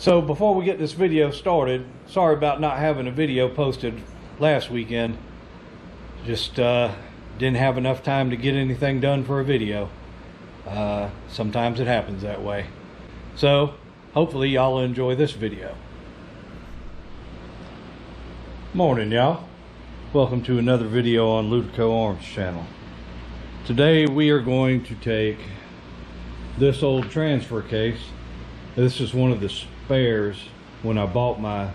So before we get this video started, sorry about not having a video posted last weekend. Just didn't have enough time to get anything done for a video. Sometimes it happens that way. So hopefully y'all enjoy this video. Morning, y'all. Welcome to another video on Ludico Arms channel. Today we are going to take this old transfer case. This is one of the spares. When I bought my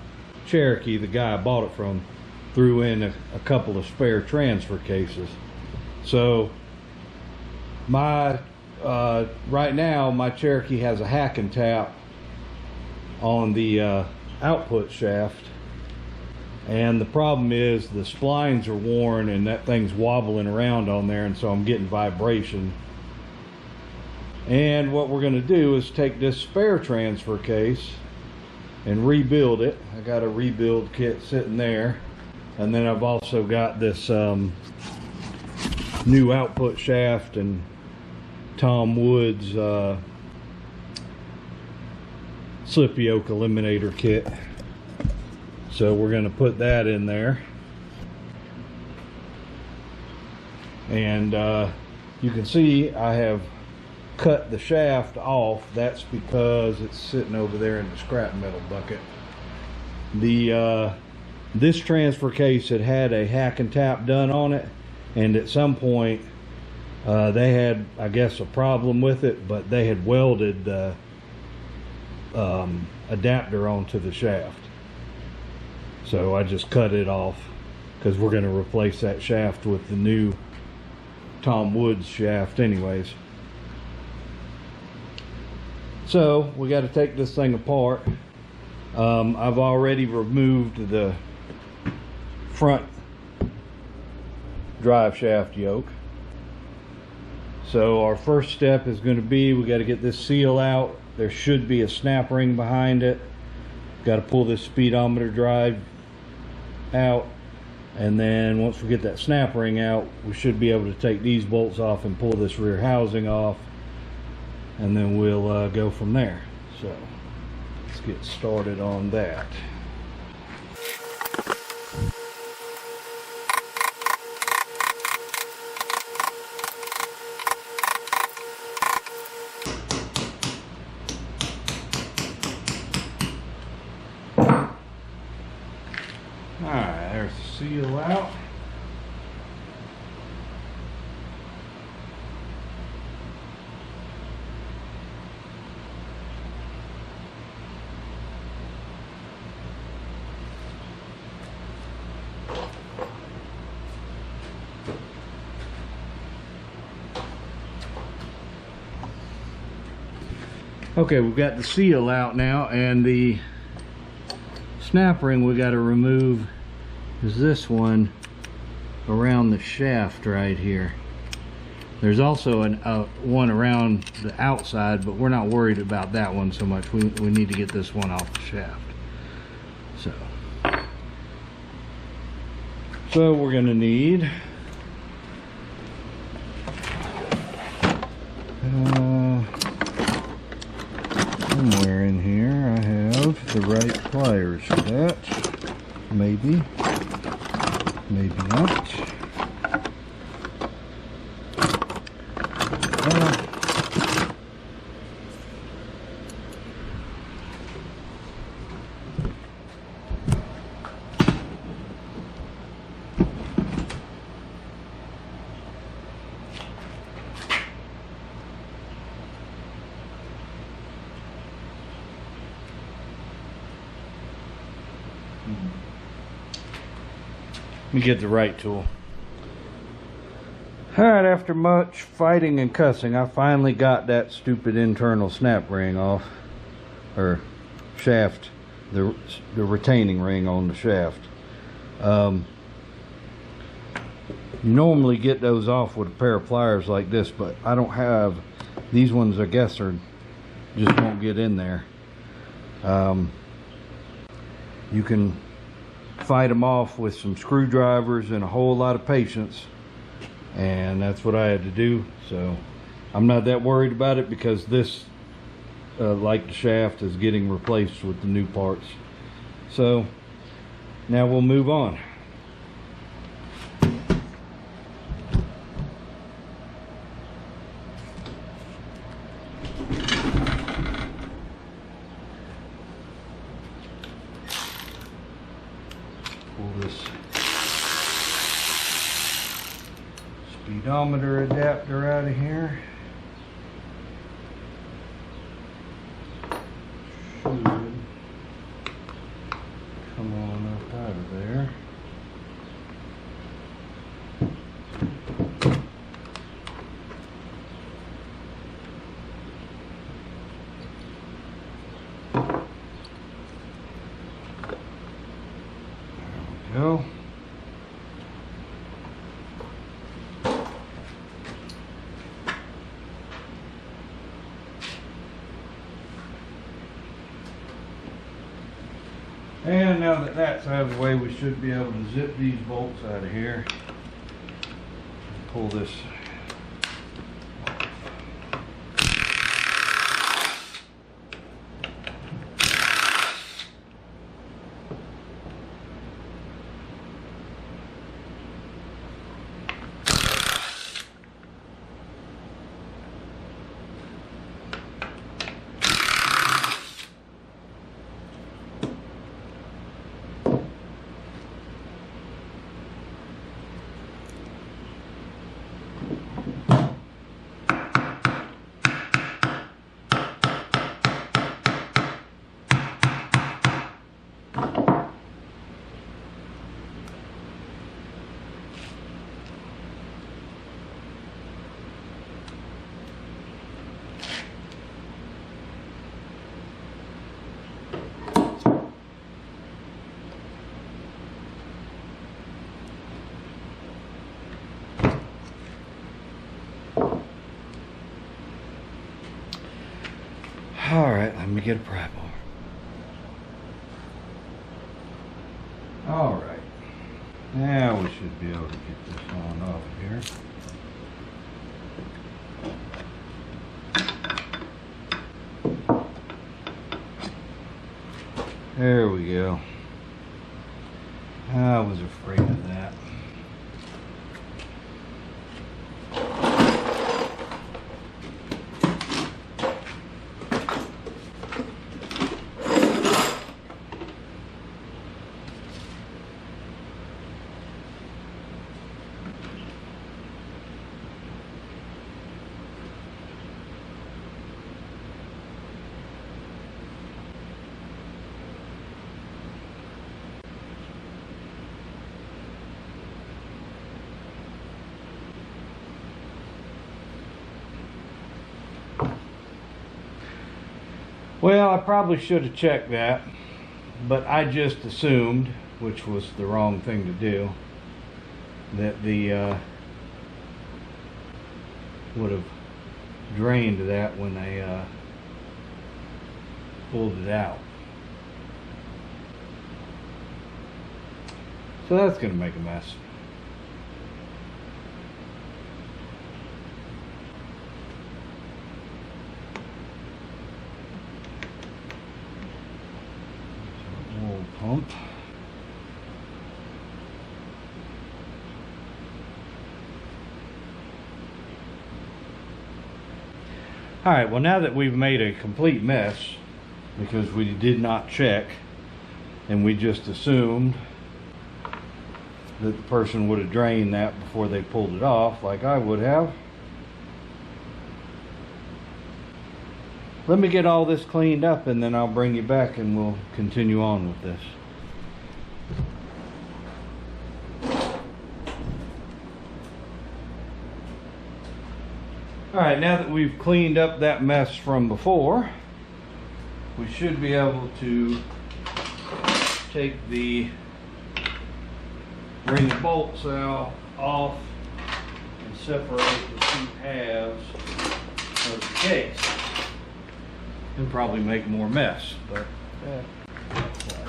Cherokee, the guy I bought it from threw in a couple of spare transfer cases. So my right now my Cherokee has a hack and tap on the output shaft, and the problem is the splines are worn and that thing's wobbling around on there, and so I'm getting vibration. And what we're going to do is take this spare transfer case and rebuild it. I got a rebuild kit sitting there, and then I've also got this new output shaft and Tom Woods Yoke Eliminator kit. So we're going to put that in there, and you can see I have cut the shaft off. That's because it's sitting over there in the scrap metal bucket. This transfer case had a hack and tap done on it, and at some point they had, I guess, a problem with it, but they had welded the adapter onto the shaft. So I just cut it off because we're going to replace that shaft with the new Tom Woods shaft anyways. So we got to take this thing apart. I've already removed the front drive shaft yoke. So our first step is going to be, we got to get this seal out. There should be a snap ring behind it. Got to pull this speedometer drive out, and then once we get that snap ring out, we should be able to take these bolts off and pull this rear housing off, and then we'll go from there. So let's get started on that. Alright, there's the seal out. Okay, we've got the seal out now, and the snap ring we got to remove is this one around the shaft right here. There's also one around the outside, but we're not worried about that one so much. We need to get this one off the shaft. So we're going to need somewhere in here I have the right pliers for that. Maybe not. Let me get the right tool. Alright, after much fighting and cussing, I finally got that stupid internal snap ring off, or shaft, the retaining ring on the shaft. You normally get those off with a pair of pliers like this, but I don't have these ones. I guess are just won't get in there. You can fight them off with some screwdrivers and a whole lot of patience, and that's what I had to do. So I'm not that worried about it because this like the shaft is getting replaced with the new parts. So now we'll move on. Pull this speedometer adapter out of here. Should come on up out of there. There we go. And now that that's out of the way, we should be able to zip these bolts out of here. Pull this. All right, let me get a pry bar. All right, now we should be able to get this on off here. There we go. I was afraid of that. Well, I probably should have checked that, but I just assumed, which was the wrong thing to do, that the would have drained that when they pulled it out. So that's going to make a mess. Pump. All right, well, now that we've made a complete mess because we did not check and we just assumed that the person would have drained that before they pulled it off, like I would have. Let me get all this cleaned up and then I'll bring you back and we'll continue on with this. Alright, now that we've cleaned up that mess from before, we should be able to take the ring bolts out off and separate the two halves of the case. And probably make more mess, but that's life.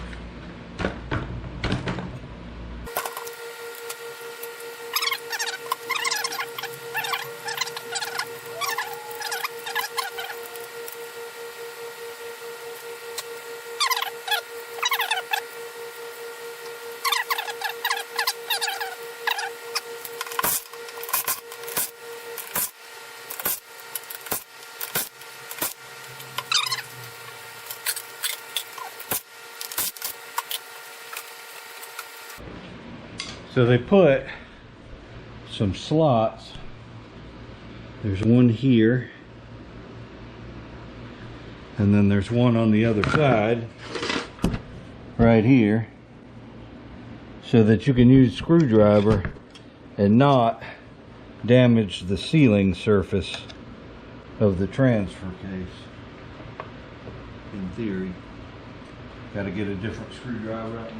So they put some slots. There's one here, and then there's one on the other side right here, so that you can use a screwdriver and not damage the sealing surface of the transfer case. In theory, got to get a different screwdriver out.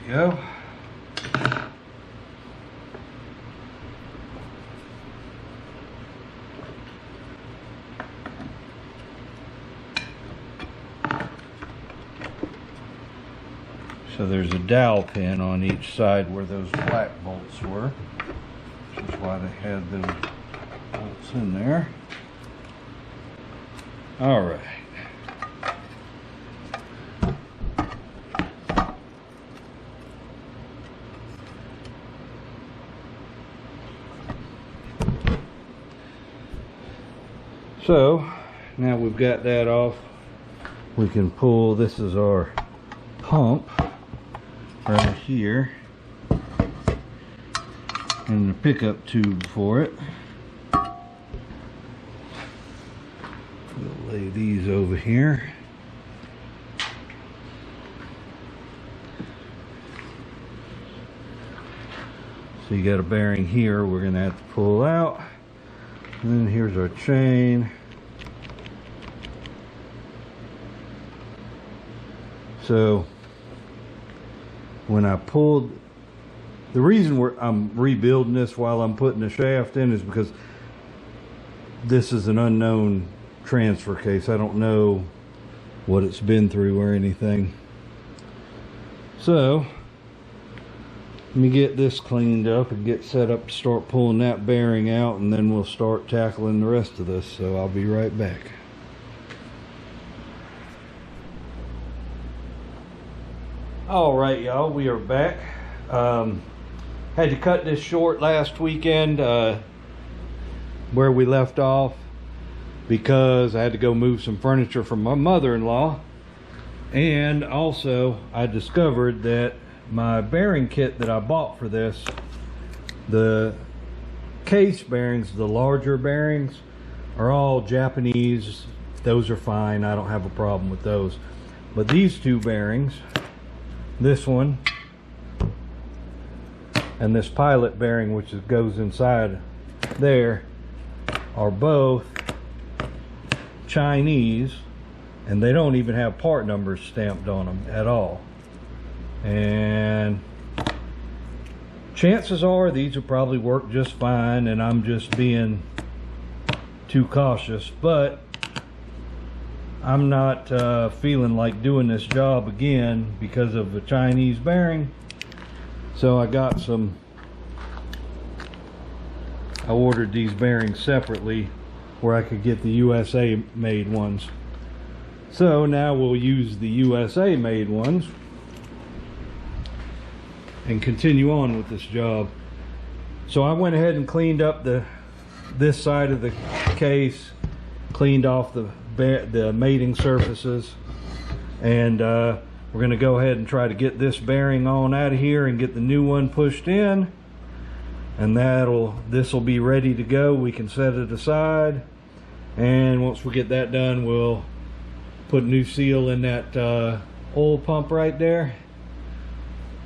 Go. So there's a dowel pin on each side where those black bolts were, which is why they had those bolts in there. All right. So now we've got that off, we can pull, this is our pump right here, and the pickup tube for it. We'll lay these over here. So you got a bearing here we're going to have to pull out. And then here's our chain. So when I pulled, the reason I'm rebuilding this while I'm putting the shaft in is because this is an unknown transfer case. I don't know what it's been through or anything. So let me get this cleaned up and get set up to start pulling that bearing out, and then we'll start tackling the rest of this. So I'll be right back. All right, y'all, we are back. Had to cut this short last weekend where we left off because I had to go move some furniture from my mother-in-law, and also I discovered that my bearing kit that I bought for this, the case bearings, the larger bearings, are all Japanese. Those are fine, I don't have a problem with those. But these two bearings, this one and this pilot bearing, which goes inside there, are both Chinese, and they don't even have part numbers stamped on them at all. And chances are these will probably work just fine, and I'm just being too cautious, but I'm not feeling like doing this job again because of the Chinese bearing. So I got some, I ordered these bearings separately where I could get the USA made ones. So now we'll use the USA made ones and continue on with this job. So I went ahead and cleaned up this side of the case, cleaned off the mating surfaces, and we're going to go ahead and try to get this bearing on out of here and get the new one pushed in, and this will be ready to go. We can set it aside, and once we get that done, we'll put new seal in that oil pump right there,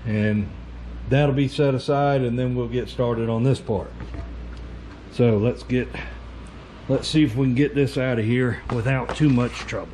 and that'll be set aside, and then we'll get started on this part. So let's see if we can get this out of here without too much trouble.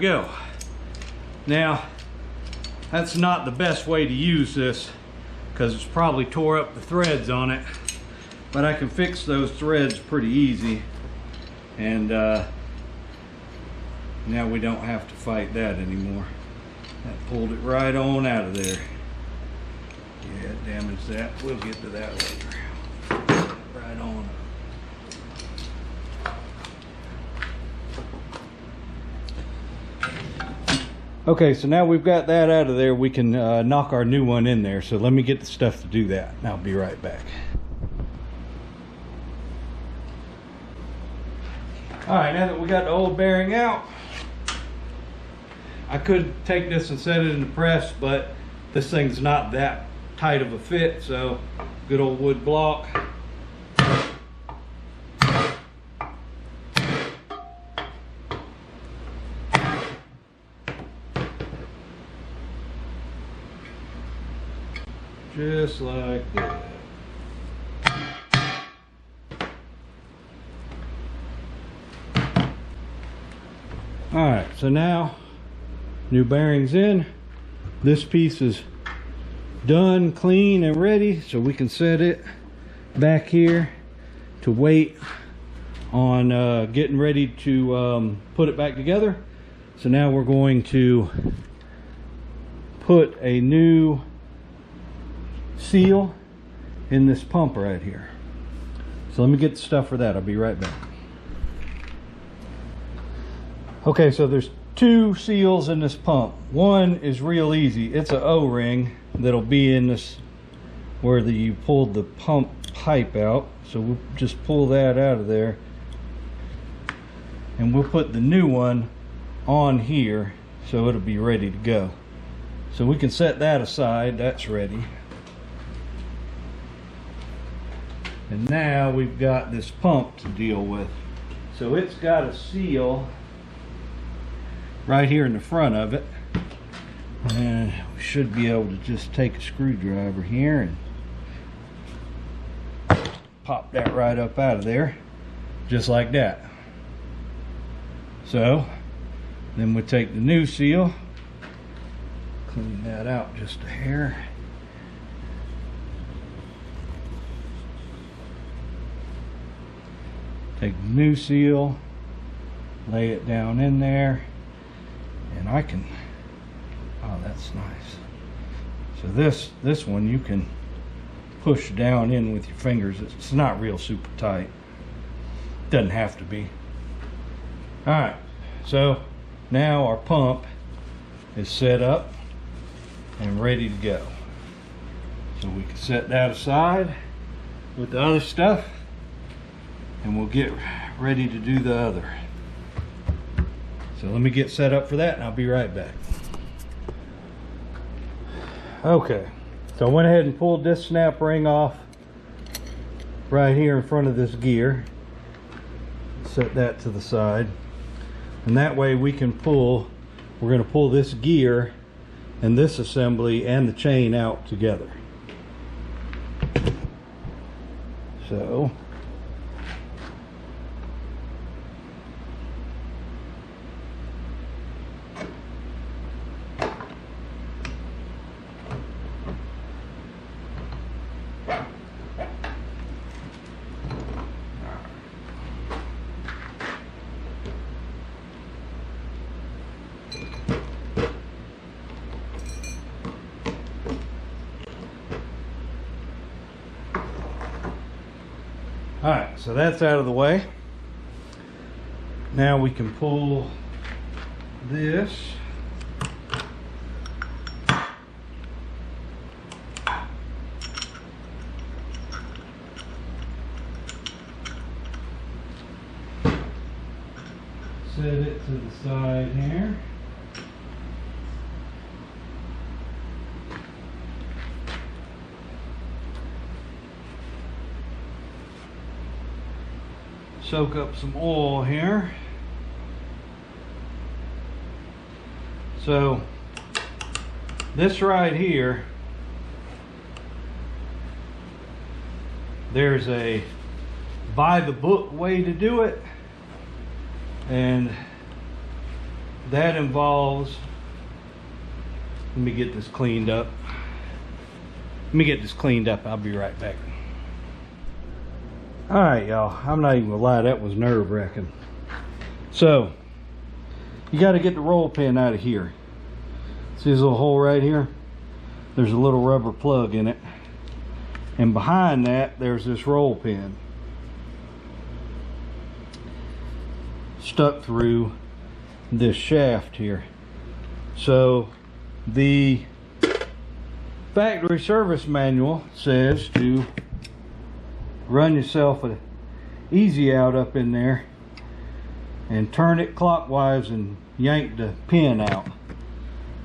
we go. Now, that's not the best way to use this because it's probably tore up the threads on it, but I can fix those threads pretty easy, and now we don't have to fight that anymore. That pulled it right on out of there. Yeah, it damaged that. We'll get to that later. Right on. Okay, so now we've got that out of there, we can knock our new one in there. So let me get the stuff to do that, and I'll be right back. Alright, now that we got the old bearing out, I could take this and set it in the press, but this thing's not that tight of a fit, so good old wood block. Just like that. Alright, so now new bearings in. This piece is done, clean and ready, so we can set it back here to wait on getting ready to put it back together. So now we're going to put a new seal in this pump right here. So let me get the stuff for that. I'll be right back. Okay, so there's two seals in this pump. One is real easy. It's a O-ring that'll be in this where you pulled the pump pipe out. So we'll just pull that out of there, and we'll put the new one on here so it'll be ready to go. So we can set that aside. That's ready. And now we've got this pump to deal with. So it's got a seal right here in the front of it, and we should be able to just take a screwdriver here and pop that right up out of there, just like that. So then we take the new seal, clean that out just a hair. Take the new seal, lay it down in there, and I can, oh, that's nice. So this one you can push down in with your fingers. It's not real super tight. Doesn't have to be. All right, so now our pump is set up and ready to go. So we can set that aside with the other stuff, and we'll get ready to do the other. So let me get set up for that, and I'll be right back. Okay, so I went ahead and pulled this snap ring off right here in front of this gear. Set that to the side, and that way we can pull, we're going to pull this gear and this assembly and the chain out together. So alright, so that's out of the way. Now we can pull this. Set it to the side here. Soak up some oil here. So this right here, there's a by the book way to do it, and that involves, let me get this cleaned up. I'll be right back. Alright, y'all, I'm not even gonna lie, that was nerve-wracking. So, you got to get the roll pin out of here. See this little hole right here? There's a little rubber plug in it. And behind that, there's this roll pin stuck through this shaft here. So the factory service manual says to run yourself an easy out up in there and turn it clockwise and yank the pin out.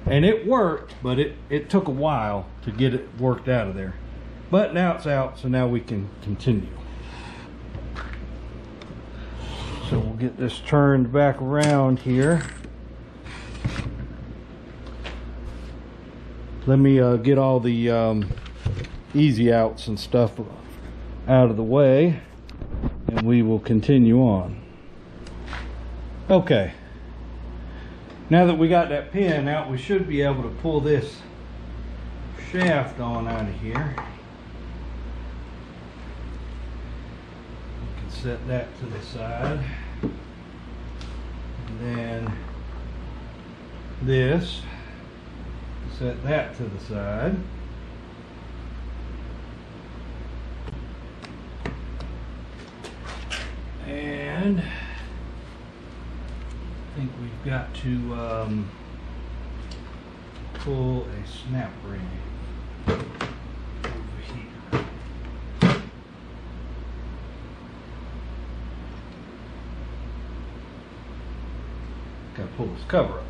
And it worked, but it took a while to get it worked out of there. But now it's out, so now we can continue. So we'll get this turned back around here. Let me get all the easy outs and stuff out of the way, and we will continue on. Okay. Now that we got that pin out, we should be able to pull this shaft on out of here. We can set that to the side. And then this, set that to the side. And I think we've got to pull a snap ring over here. Gotta pull this cover off.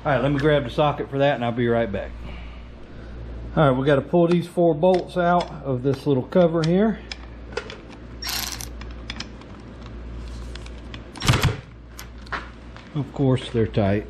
Alright, let me grab the socket for that and I'll be right back. Alright, we gotta pull these 4 bolts out of this little cover here. Of course, they're tight.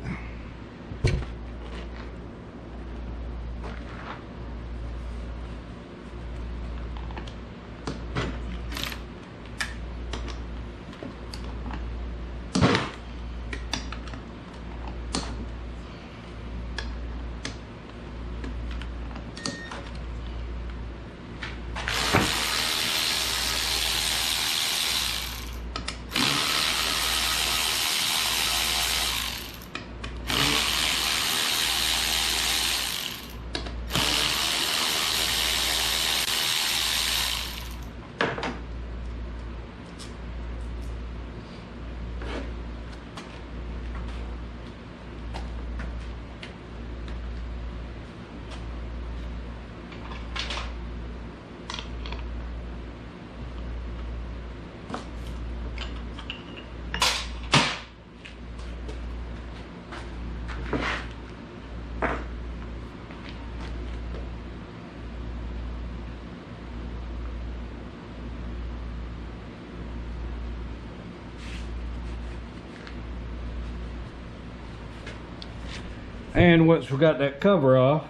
And once we got that cover off,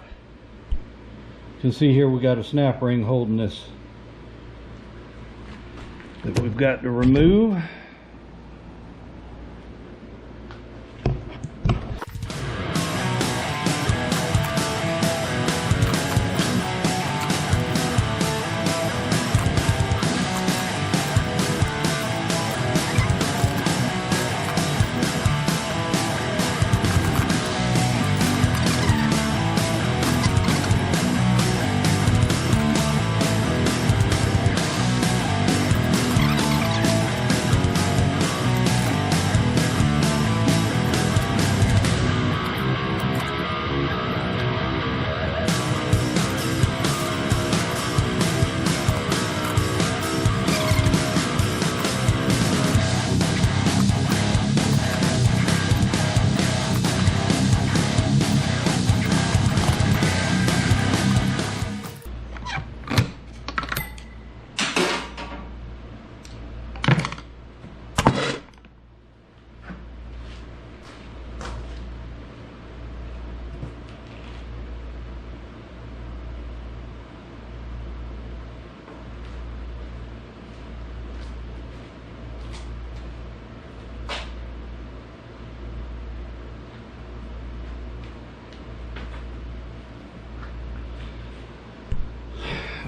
you can see here we got a snap ring holding this that we've got to remove.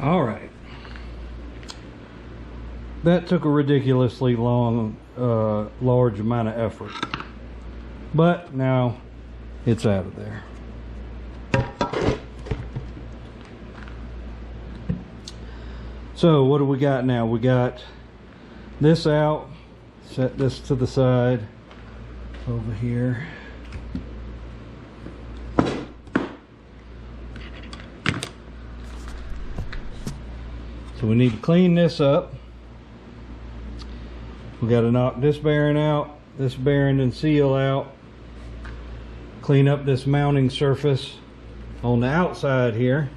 All right. That took a ridiculously large amount of effort, but now it's out of there. So what do we got now? We got this out. Set this to the side over here. So we need to clean this up. We got to knock this bearing out, this bearing and seal out, clean up this mounting surface on the outside here,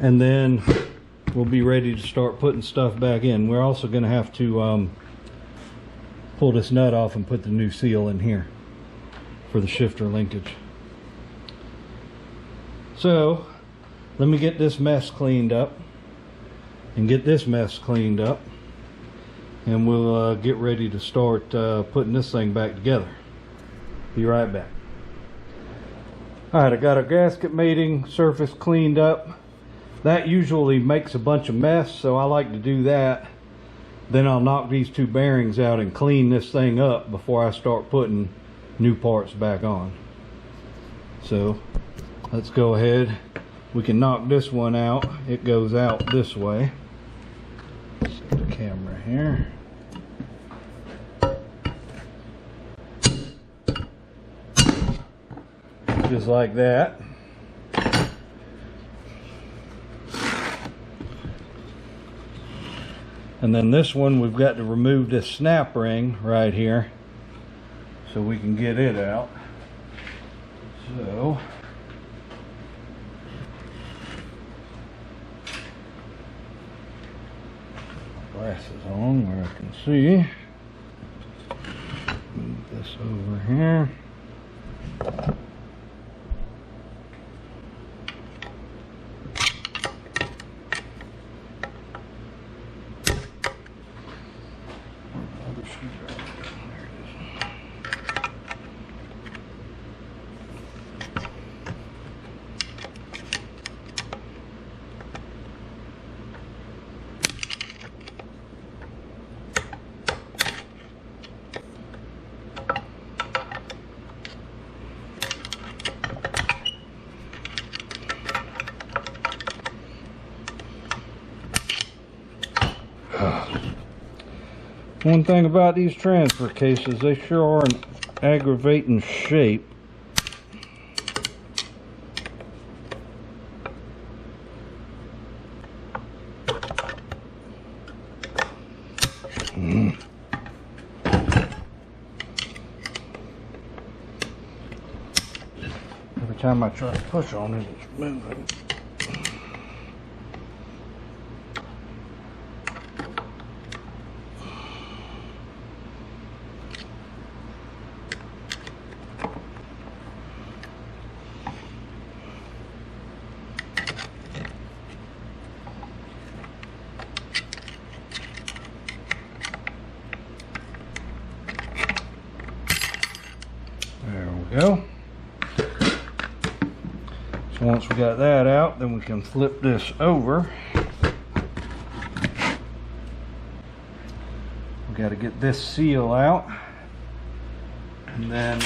and then we'll be ready to start putting stuff back in. We're also going to have to pull this nut off and put the new seal in here for the shifter linkage. So let me get this mess cleaned up and get this mess cleaned up, and we'll get ready to start putting this thing back together. Be right back. Alright, I got our gasket mating surface cleaned up. That usually makes a bunch of mess, so I like to do that. Then I'll knock these two bearings out and clean this thing up before I start putting new parts back on. So let's go ahead. We can knock this one out. It goes out this way. Set the camera here. Just like that. And then this one, we've got to remove this snap ring right here so we can get it out. So glasses on where I can see. Move this over here. One thing about these transfer cases, they sure are an aggravating shape. Every time I try to push on it, it's moving. Go. So once we got that out, then we can flip this over. We got to get this seal out, and then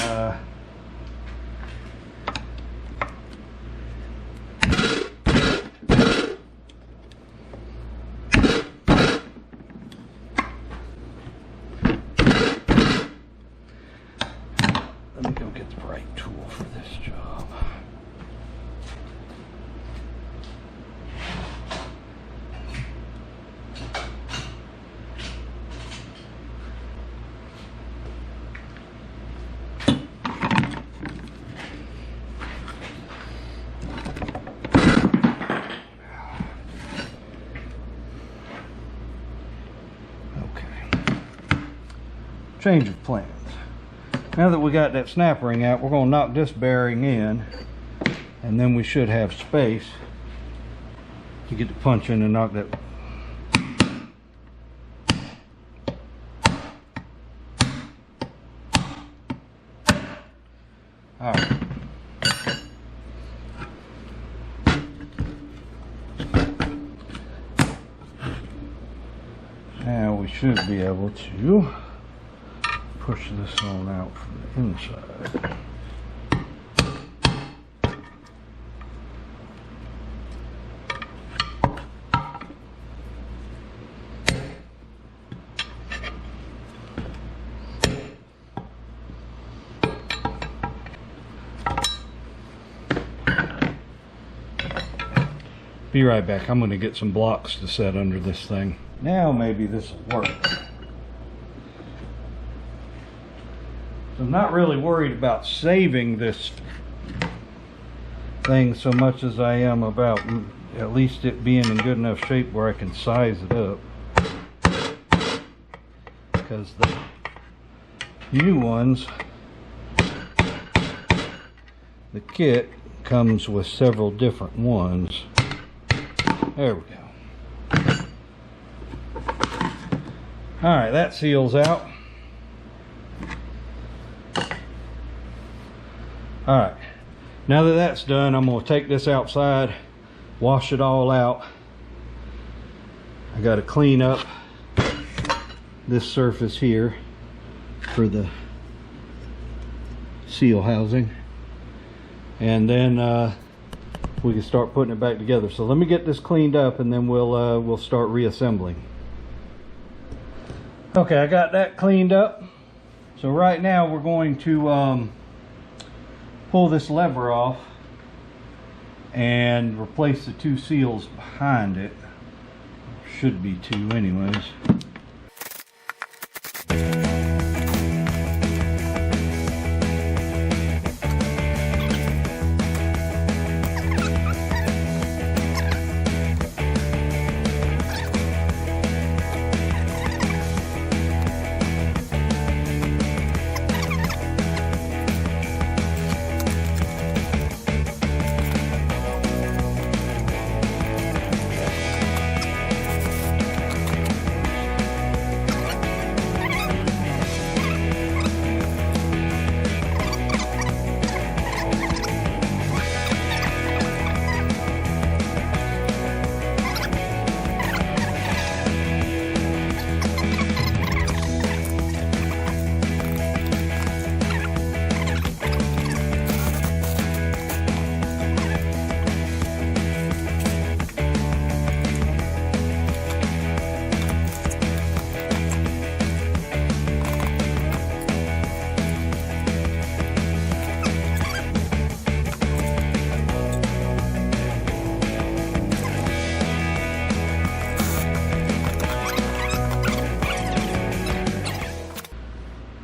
let me go get the right tool for this job. Okay. Change of plans. Now that we got that snap ring out, we're going to knock this bearing in, and then we should have space to get the punch in and knock that. All right. should be able to push this on out from the inside. Be right back. I'm going to get some blocks to set under this thing. Now maybe this will work. So I'm not really worried about saving this thing so much as I am about at least it being in good enough shape where I can size it up. Because the new ones, the kit comes with several different ones. There we go. Alright, that seals out. Alright, now that that's done, I'm going to take this outside, wash it all out. I got to clean up this surface here for the seal housing. And then we can start putting it back together. So let me get this cleaned up and then we'll start reassembling. Okay, I got that cleaned up. So right now we're going to pull this lever off and replace the two seals behind it. Should be two anyways.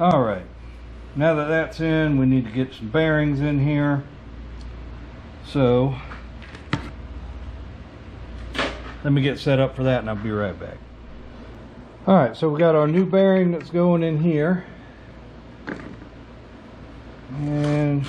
Alright, now that that's in, we need to get some bearings in here. So, let me get set up for that and I'll be right back. Alright, so we got our new bearing that's going in here. And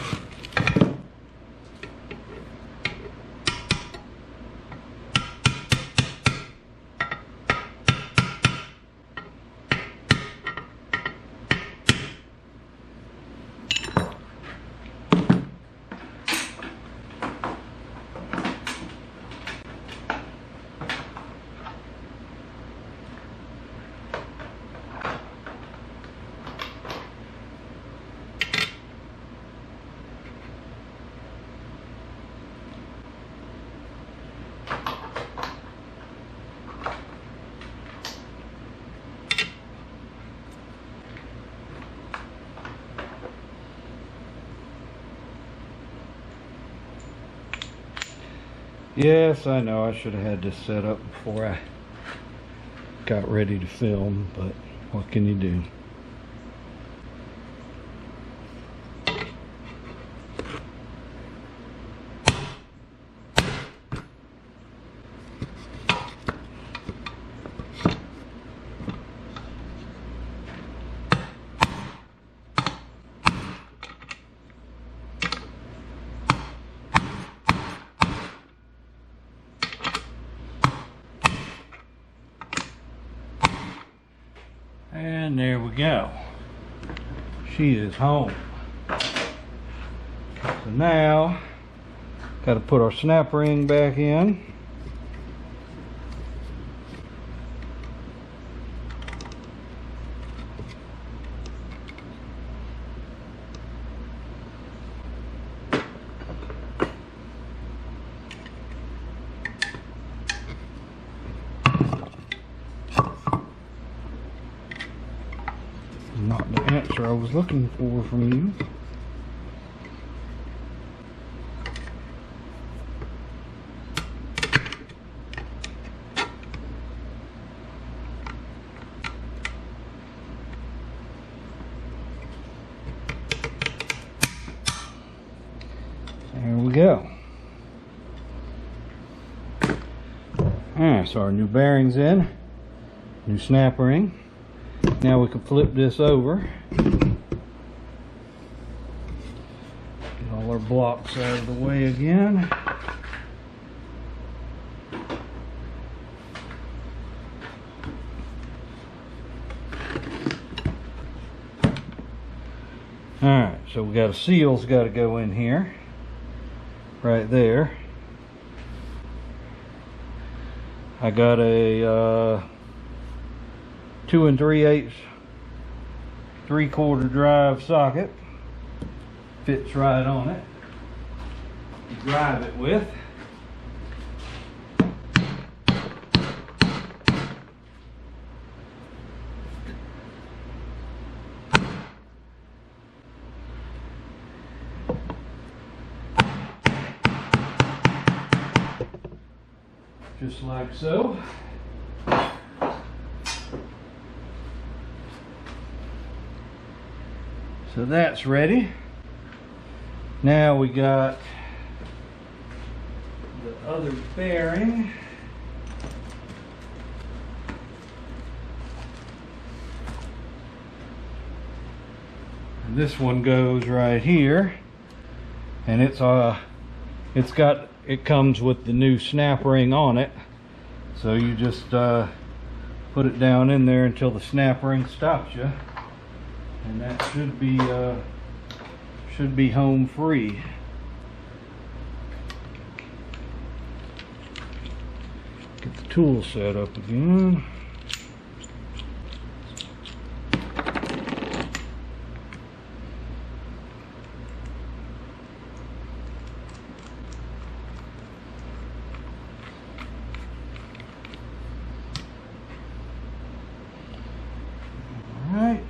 yes, I know I should have had this set up before I got ready to film, but what can you do? And there we go. She is home. So now, got to put our snap ring back in. answer I was looking for from you. There we go. Alright, so our new bearing's in, new snap ring. Now we can flip this over. Get all our blocks out of the way again. Alright, so we got a seal's got to go in here. Right there. I got a 2 3/8 3/4 drive socket. Fits right on it. Drive it with. Just like so. So that's ready. Now we got the other bearing. And this one goes right here, and it comes with the new snap ring on it. So you just put it down in there until the snap ring stops you, and that should be home free. Get the tool set up again. Alright.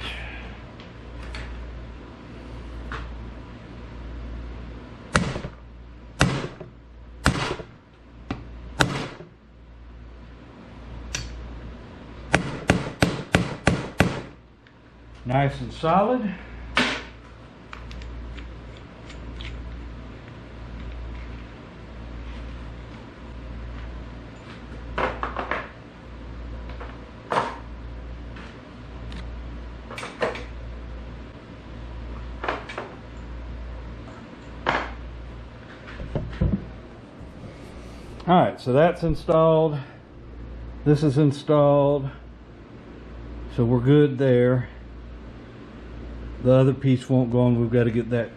Nice and solid. Alright, so that's installed. This is installed. So we're good there. The other piece won't go on. We've got to get that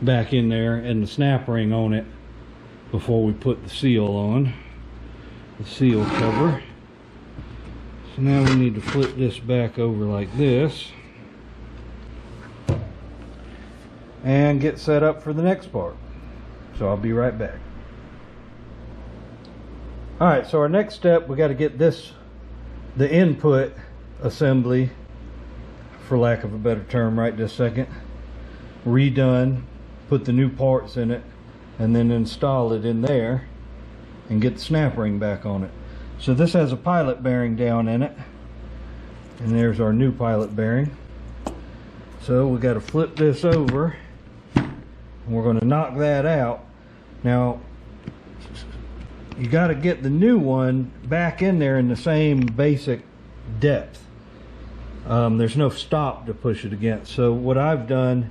back in there and the snap ring on it before we put the seal on, the seal cover. So now we need to flip this back over like this and get set up for the next part. So I'll be right back. Alright, so our next step, we got to get the input assembly, for lack of a better term right this second, redone, put the new parts in it, and then install it in there and get the snap ring back on it. So this has a pilot bearing down in it, and there's our new pilot bearing. So we got to flip this over, and we're going to knock that out. Now you got to get the new one back in there in the same basic depth. There's no stop to push it against. So what I've done,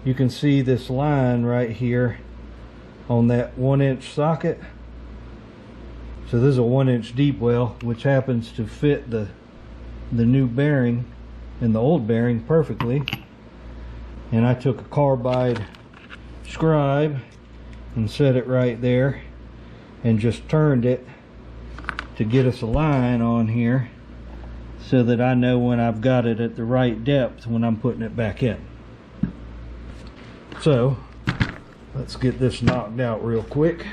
you can see this line right here on that 1-inch socket. So this is a 1-inch deep well, which happens to fit the new bearing and the old bearing perfectly. And I took a carbide scribe and set it right there and just turned it to get us a line on here, so that I know when I've got it at the right depth when I'm putting it back in. So let's get this knocked out real quick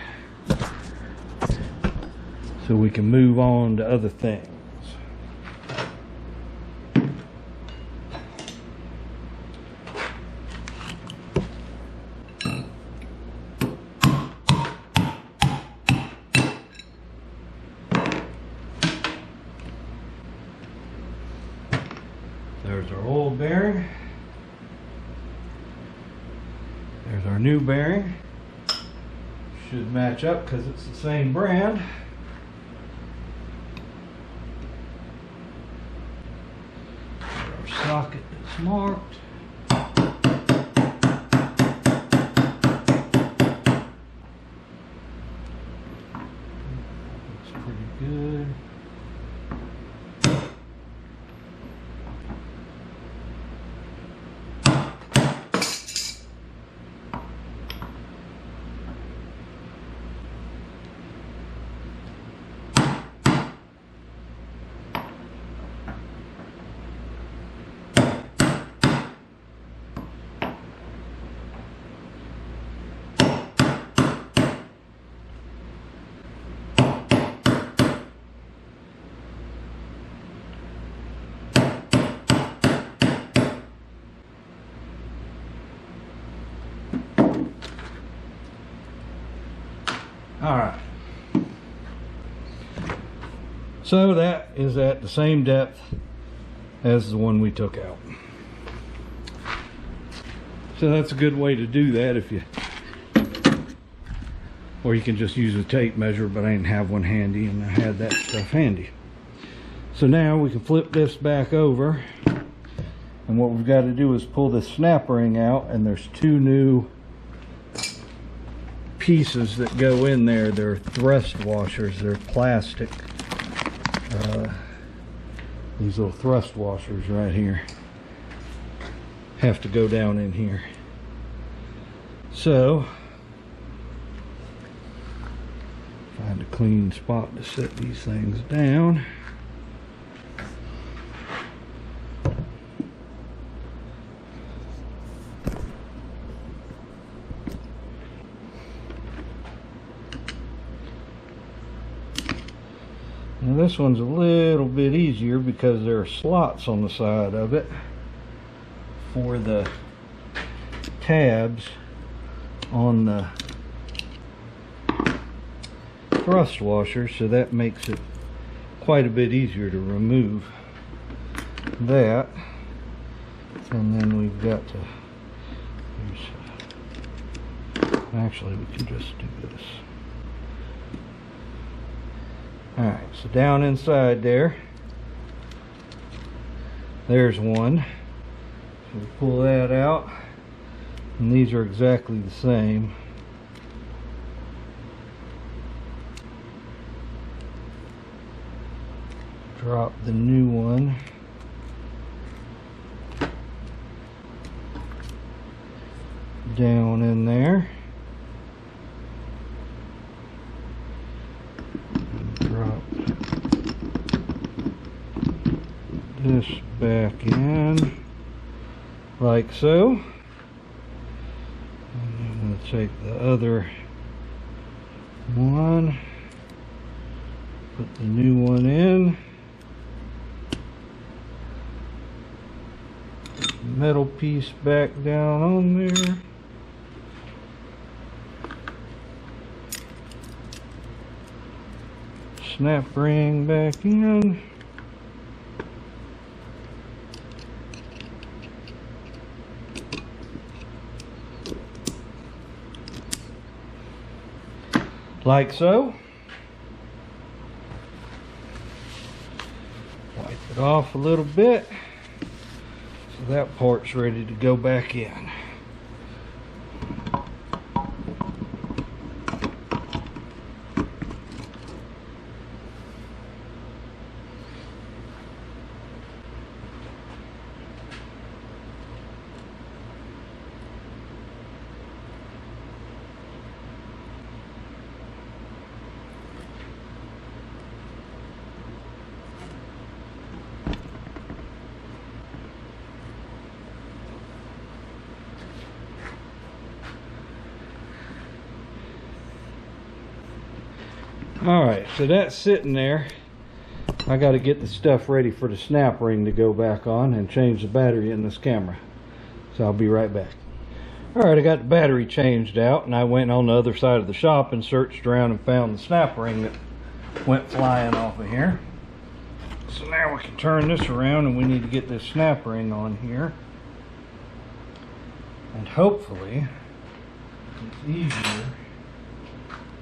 so we can move on to other things. There's our old bearing. There's our new bearing. Should match up because it's the same brand. Our socket is marked. Looks pretty good. Alright, so that is at the same depth as the one we took out. So that's a good way to do that if you, or you can just use a tape measure, but I didn't have one handy and I had that stuff handy. So now we can flip this back over, and what we've got to do is pull this snap ring out, and there's two new pieces that go in there. They're thrust washers. They're plastic. These little thrust washers right here have to go down in here. So find a clean spot to set these things down. Now this one's a little bit easier because there are slots on the side of it for the tabs on the thrust washer, so that makes it quite a bit easier to remove that. And then we've got to actually we can just do this. Alright, so down inside there, there's one. So we pull that out, and these are exactly the same. Drop the new one. Down in there. Drop this back in like so. And I'm going to take the other one, put the new one in, put the metal piece back down on there. Snap ring back in. Like so. Wipe it off a little bit so that part's ready to go back in. Alright, so that's sitting there. I got to get the stuff ready for the snap ring to go back on and change the battery in this camera. So I'll be right back. Alright, I got the battery changed out, and I went on the other side of the shop and searched around and found the snap ring that went flying off of here. So now we can turn this around, and we need to get this snap ring on here. And hopefully it's easier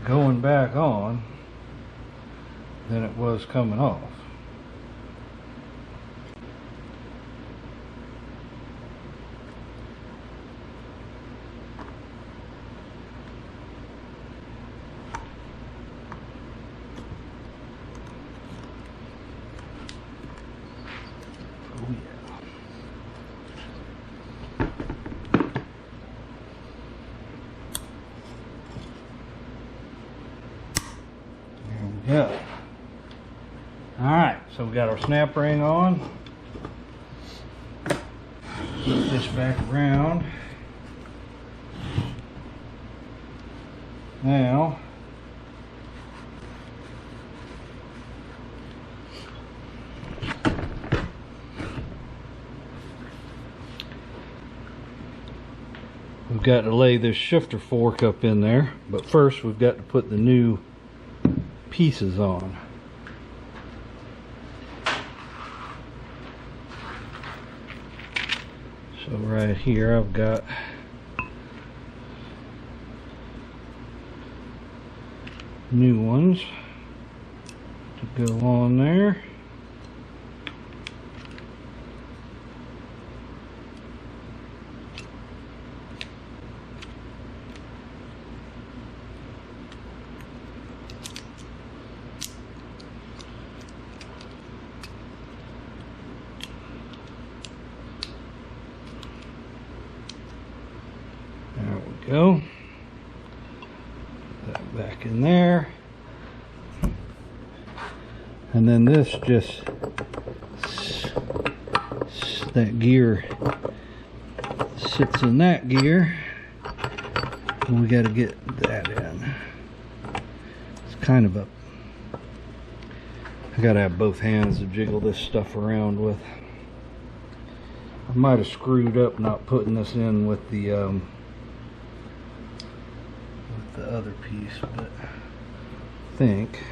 going back on than it was coming off. Oh yeah. Yeah. Alright, so we got our snap ring on. Flip this back around. Now, we've got to lay this shifter fork up in there, but first we've got to put the new pieces on. So right here I've got new ones to go on there. There we go. Put that back in there. And then this just, that gear sits in that gear. And we got to get that in. It's kind of a, I got to have both hands to jiggle this stuff around with. I might have screwed up not putting this in with the other piece, but I think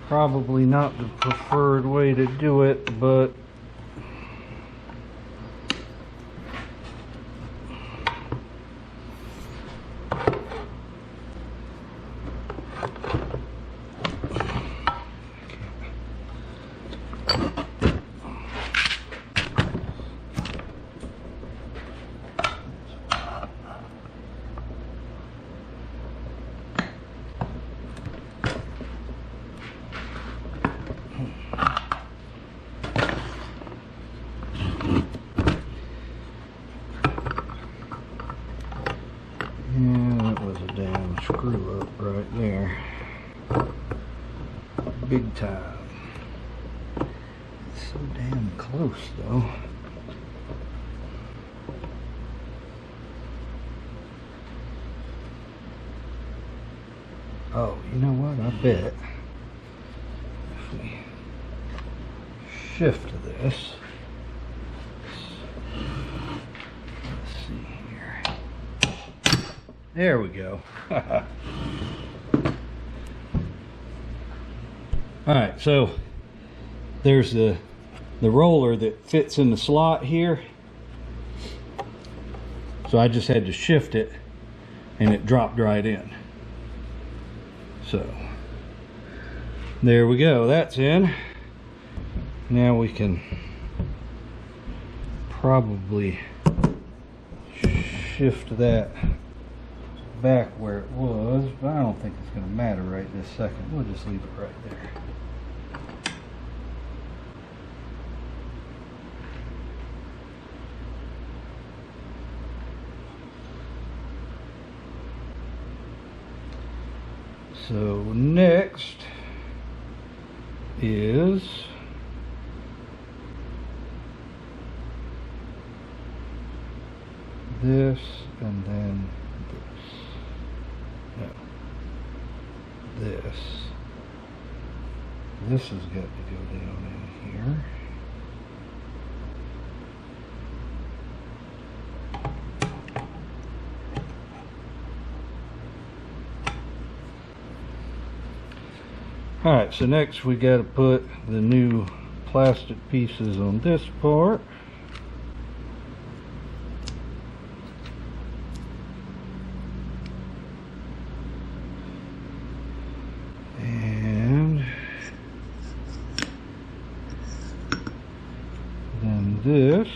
probably not the preferred way to do it, but screw up right there, big time. It's so damn close though. Oh, you know what, I bet if we shift this, let's see here, there we go. Alright, so there's the roller that fits in the slot here. So I just had to shift it and it dropped right in. So there we go, that's in. Now we can probably shift that back where it was, but I don't think it's going to matter right this second. We'll just leave it right there. So next is this, and then this. No. This. This has got to go down in here. Alright, so next we got to put the new plastic pieces on this part. And then this.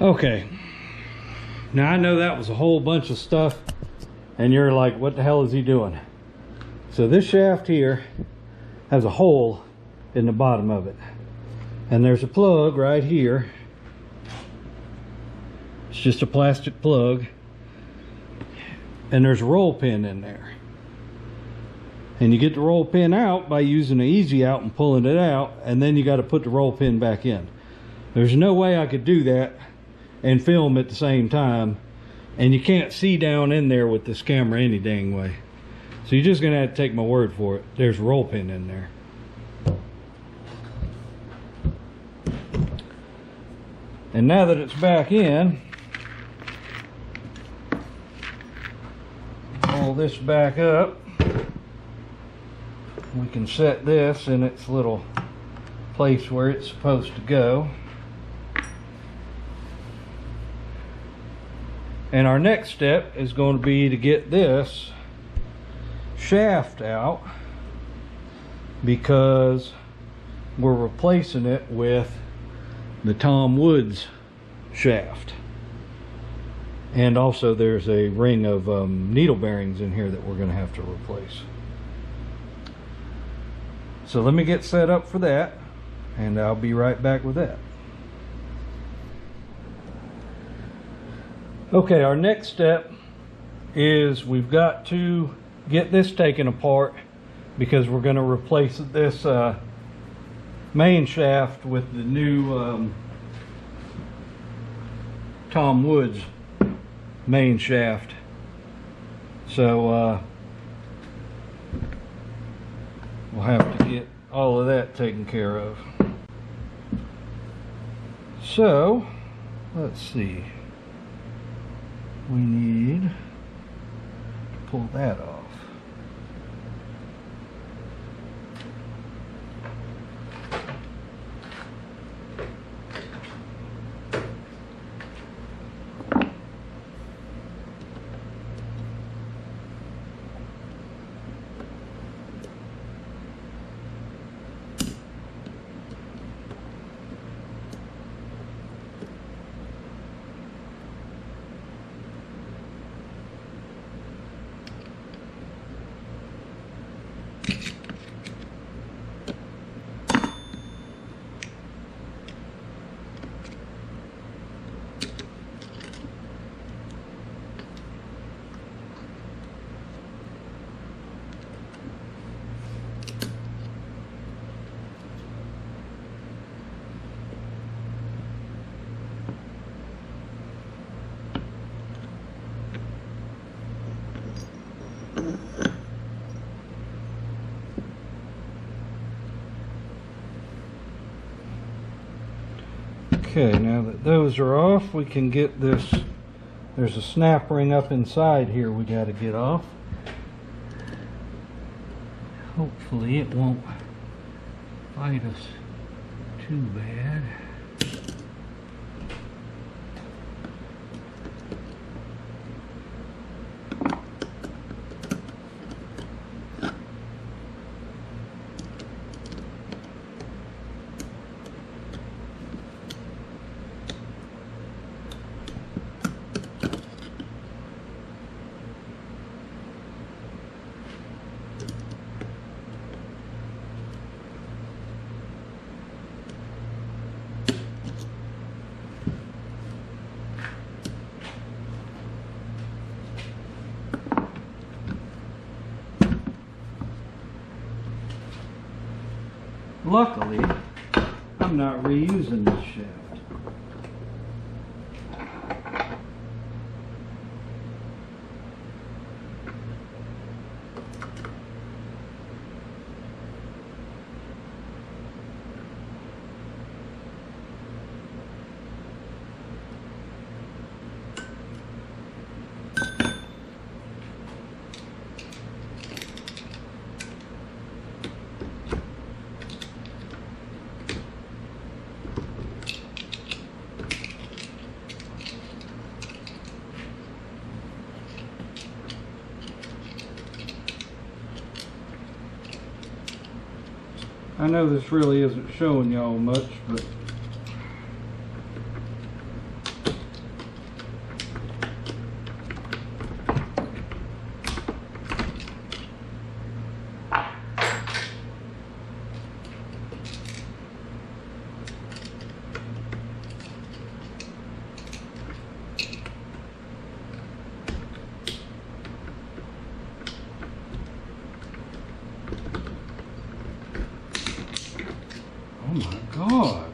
Okay, now I know that was a whole bunch of stuff and you're like, what the hell is he doing? So this shaft here has a hole in the bottom of it, and there's a plug right here. It's just a plastic plug, and there's a roll pin in there, and you get the roll pin out by using an easy out and pulling it out, and then you got to put the roll pin back in. There's no way I could do that and film at the same time, and you can't see down in there with this camera any dang way, so you're just gonna have to take my word for it. There's a roll pin in there. And now that it's back in, pull this back up. We can set this in its little place where it's supposed to go. And our next step is going to be to get this shaft out, because we're replacing it with the Tom Woods shaft. And also there's a ring of needle bearings in here that we're going to have to replace. So let me get set up for that, and I'll be right back with that. Okay, our next step is we've got to get this taken apart, because we're going to replace this main shaft with the new Tom Woods main shaft. So we'll have to get all of that taken care of. So let's see. We need to pull that off. Okay, now that those are off, we can get this. There's a snap ring up inside here we got to get off. Hopefully it won't bite us too bad. Luckily, I'm not reusing this shaft. I know this really isn't showing y'all much, but oh my God.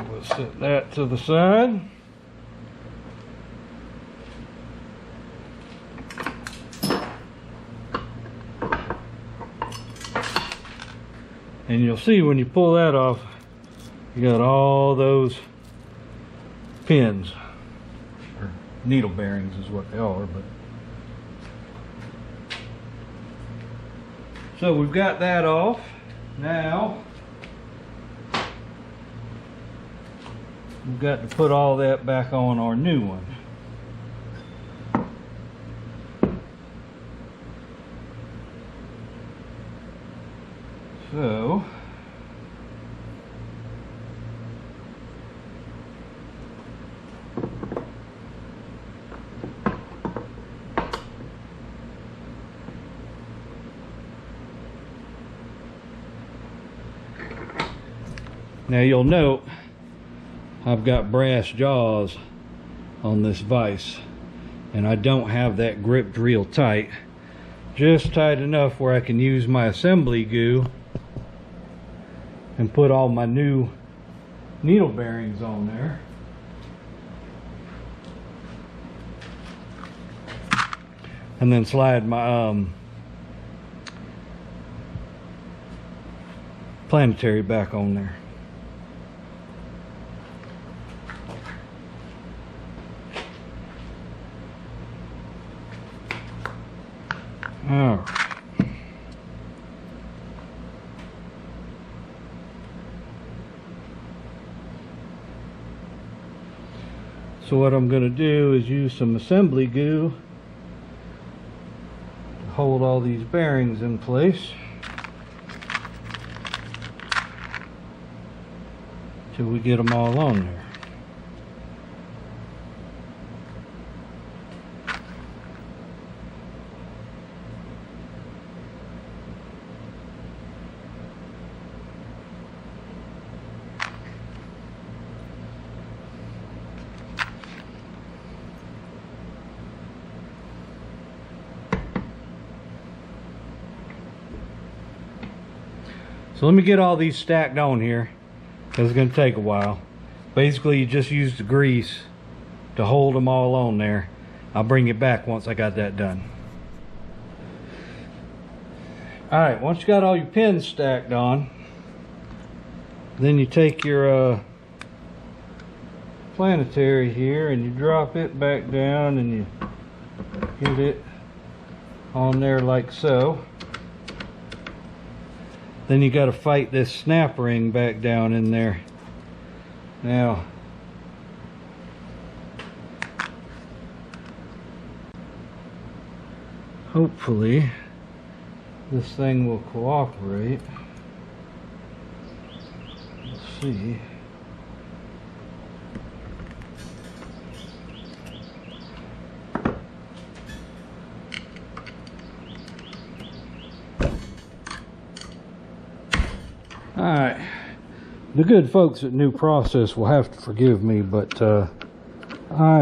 We'll set that to the side. And you'll see when you pull that off, you got all those pins, or needle bearings is what they are. But so we've got that off. Now we've got to put all that back on our new one. So now you'll note I've got brass jaws on this vise, and I don't have that gripped real tight, just tight enough where I can use my assembly goo and put all my new needle bearings on there. And then slide my Planetary back on there. All right. So what I'm going to do is use some assembly goo to hold all these bearings in place till we get them all on there. So let me get all these stacked on here, It's going to take a while. Basically, you just use the grease to hold them all on there. I'll bring it back once I got that done. Alright, once you got all your pins stacked on, then you take your Planetary here and you drop it back down and you hit it on there like so. Then you got to fight this snap ring back down in there. Now, hopefully this thing will cooperate. Let's see. Alright, the good folks at New Process will have to forgive me, but I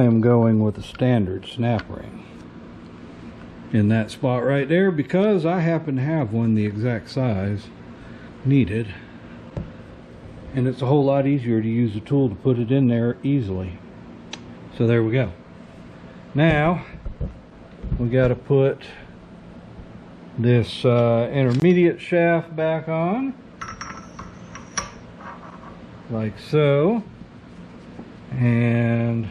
am going with a standard snap ring in that spot right there because I happen to have one the exact size needed, and it's a whole lot easier to use a tool to put it in there easily. So there we go. Now we got to put this intermediate shaft back on like so, and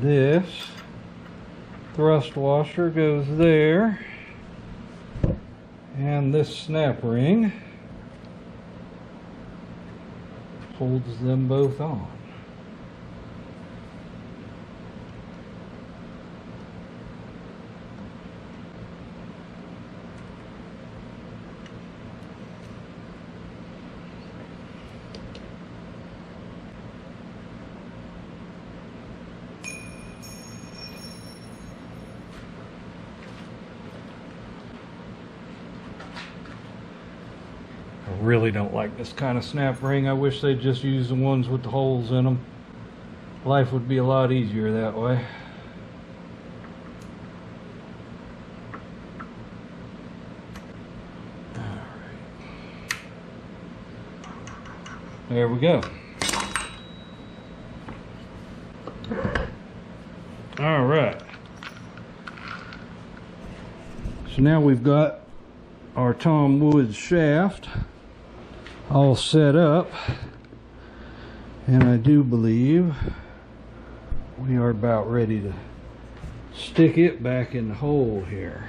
this thrust washer goes there, and this snap ring holds them both on. I really don't like this kind of snap ring. I wish they'd just use the ones with the holes in them. Life would be a lot easier that way. Alright. There we go. Alright. So now we've got our Tom Woods shaft all set up, and I do believe we are about ready to stick it back in the hole here.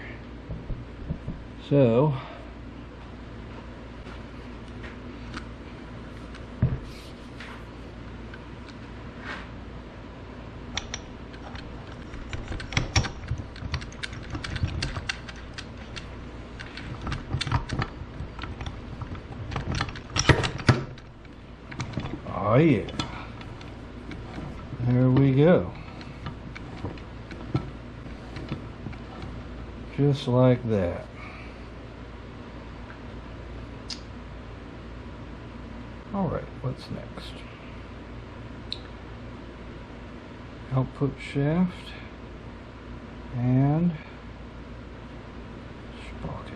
So oh yeah, there we go. Just like that. Alright, what's next? Output shaft and sprocket.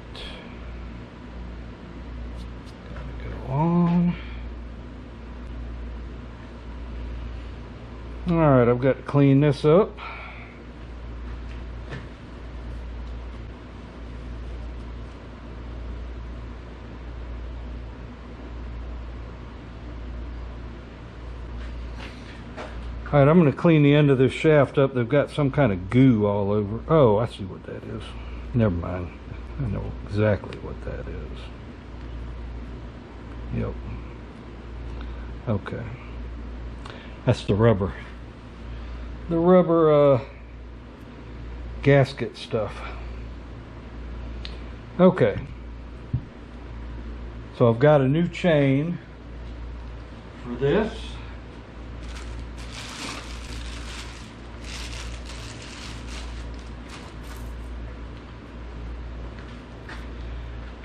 Gotta go on. Alright, I've got to clean this up. Alright, I'm going to clean the end of this shaft up. They've got some kind of goo all over. Oh, I see what that is. Never mind. I know exactly what that is. Yep. Okay. That's the rubber. The rubber gasket stuff. Okay. So I've got a new chain for this.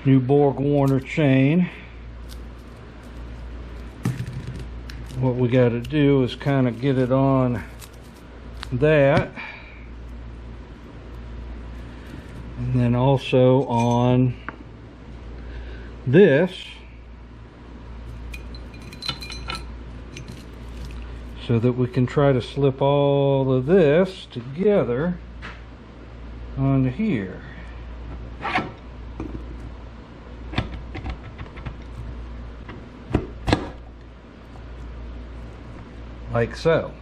New Borg Warner chain. What we got to do is kind of get it on that, and then also on this, so that we can try to slip all of this together onto here. Like so.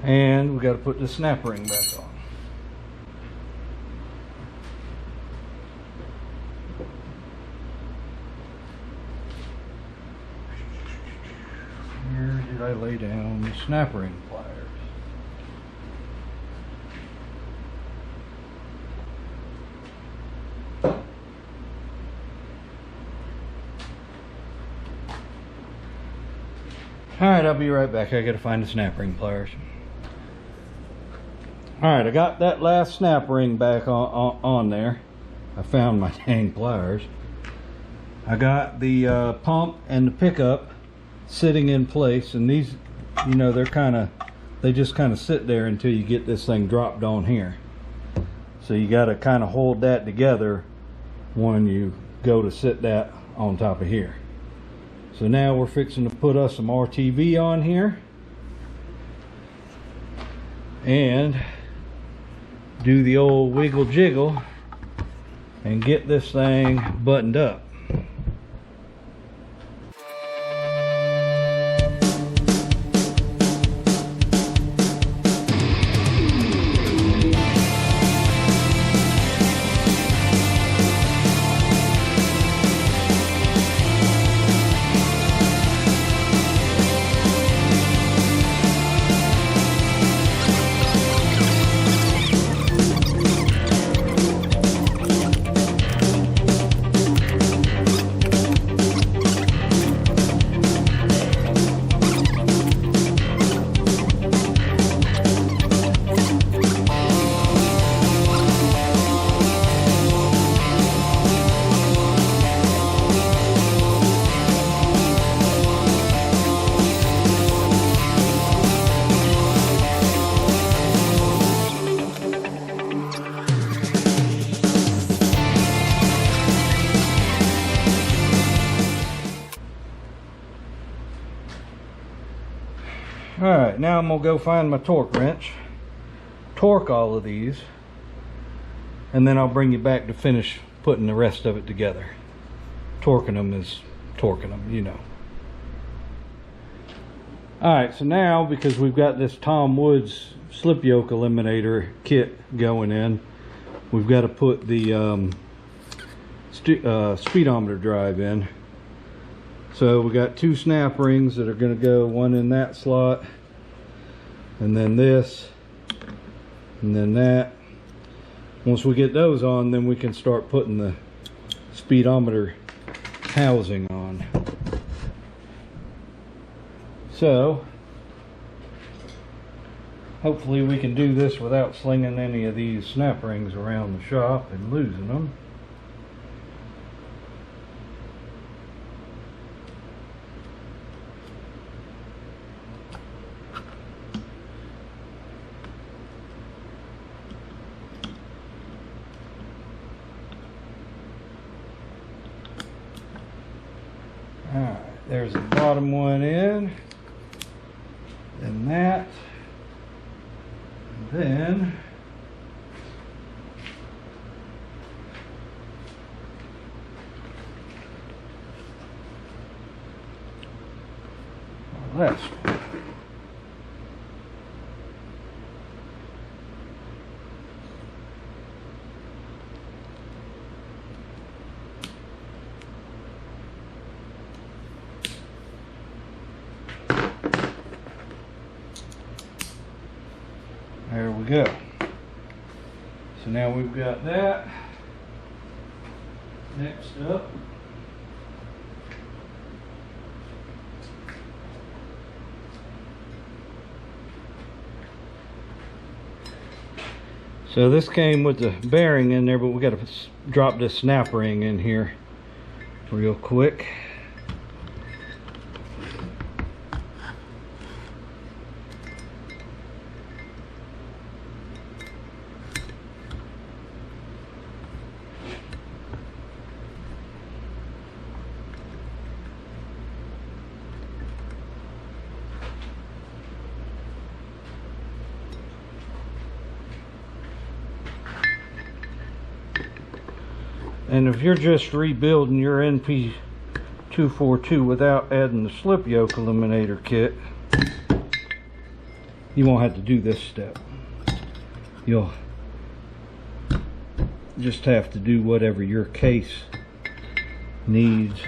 And we got to put the snap ring back on. Where did I lay down the snap ring pliers? Alright, I'll be right back. I gotta find the snap ring pliers. Alright, I got that last snap ring back on there. I found my dang pliers. I got the pump and the pickup sitting in place, and these, you know, they just kind of sit there until you get this thing dropped on here. So you got to kind of hold that together when you go to sit that on top of here. So now we're fixing to put us some RTV on here and do the old wiggle jiggle and get this thing buttoned up. Alright, now I'm going to go find my torque wrench, torque all of these, and then I'll bring you back to finish putting the rest of it together. Torquing them is torquing them, you know. Alright, so now, because we've got this Tom Woods slip yoke eliminator kit going in, we've got to put the speedometer drive in. So we got two snap rings that are going to go, one in that slot, and then this, and then that. Once we get those on, then we can start putting the speedometer housing on. So hopefully we can do this without slinging any of these snap rings around the shop and losing them. Alright, there's the bottom one in, then that, and then last one. There we go. So now we've got that. Next up, so this came with the bearing in there, but we got to drop this snap ring in here real quick. And if you're just rebuilding your NP242 without adding the slip yoke eliminator kit, you won't have to do this step. You'll just have to do whatever your case needs.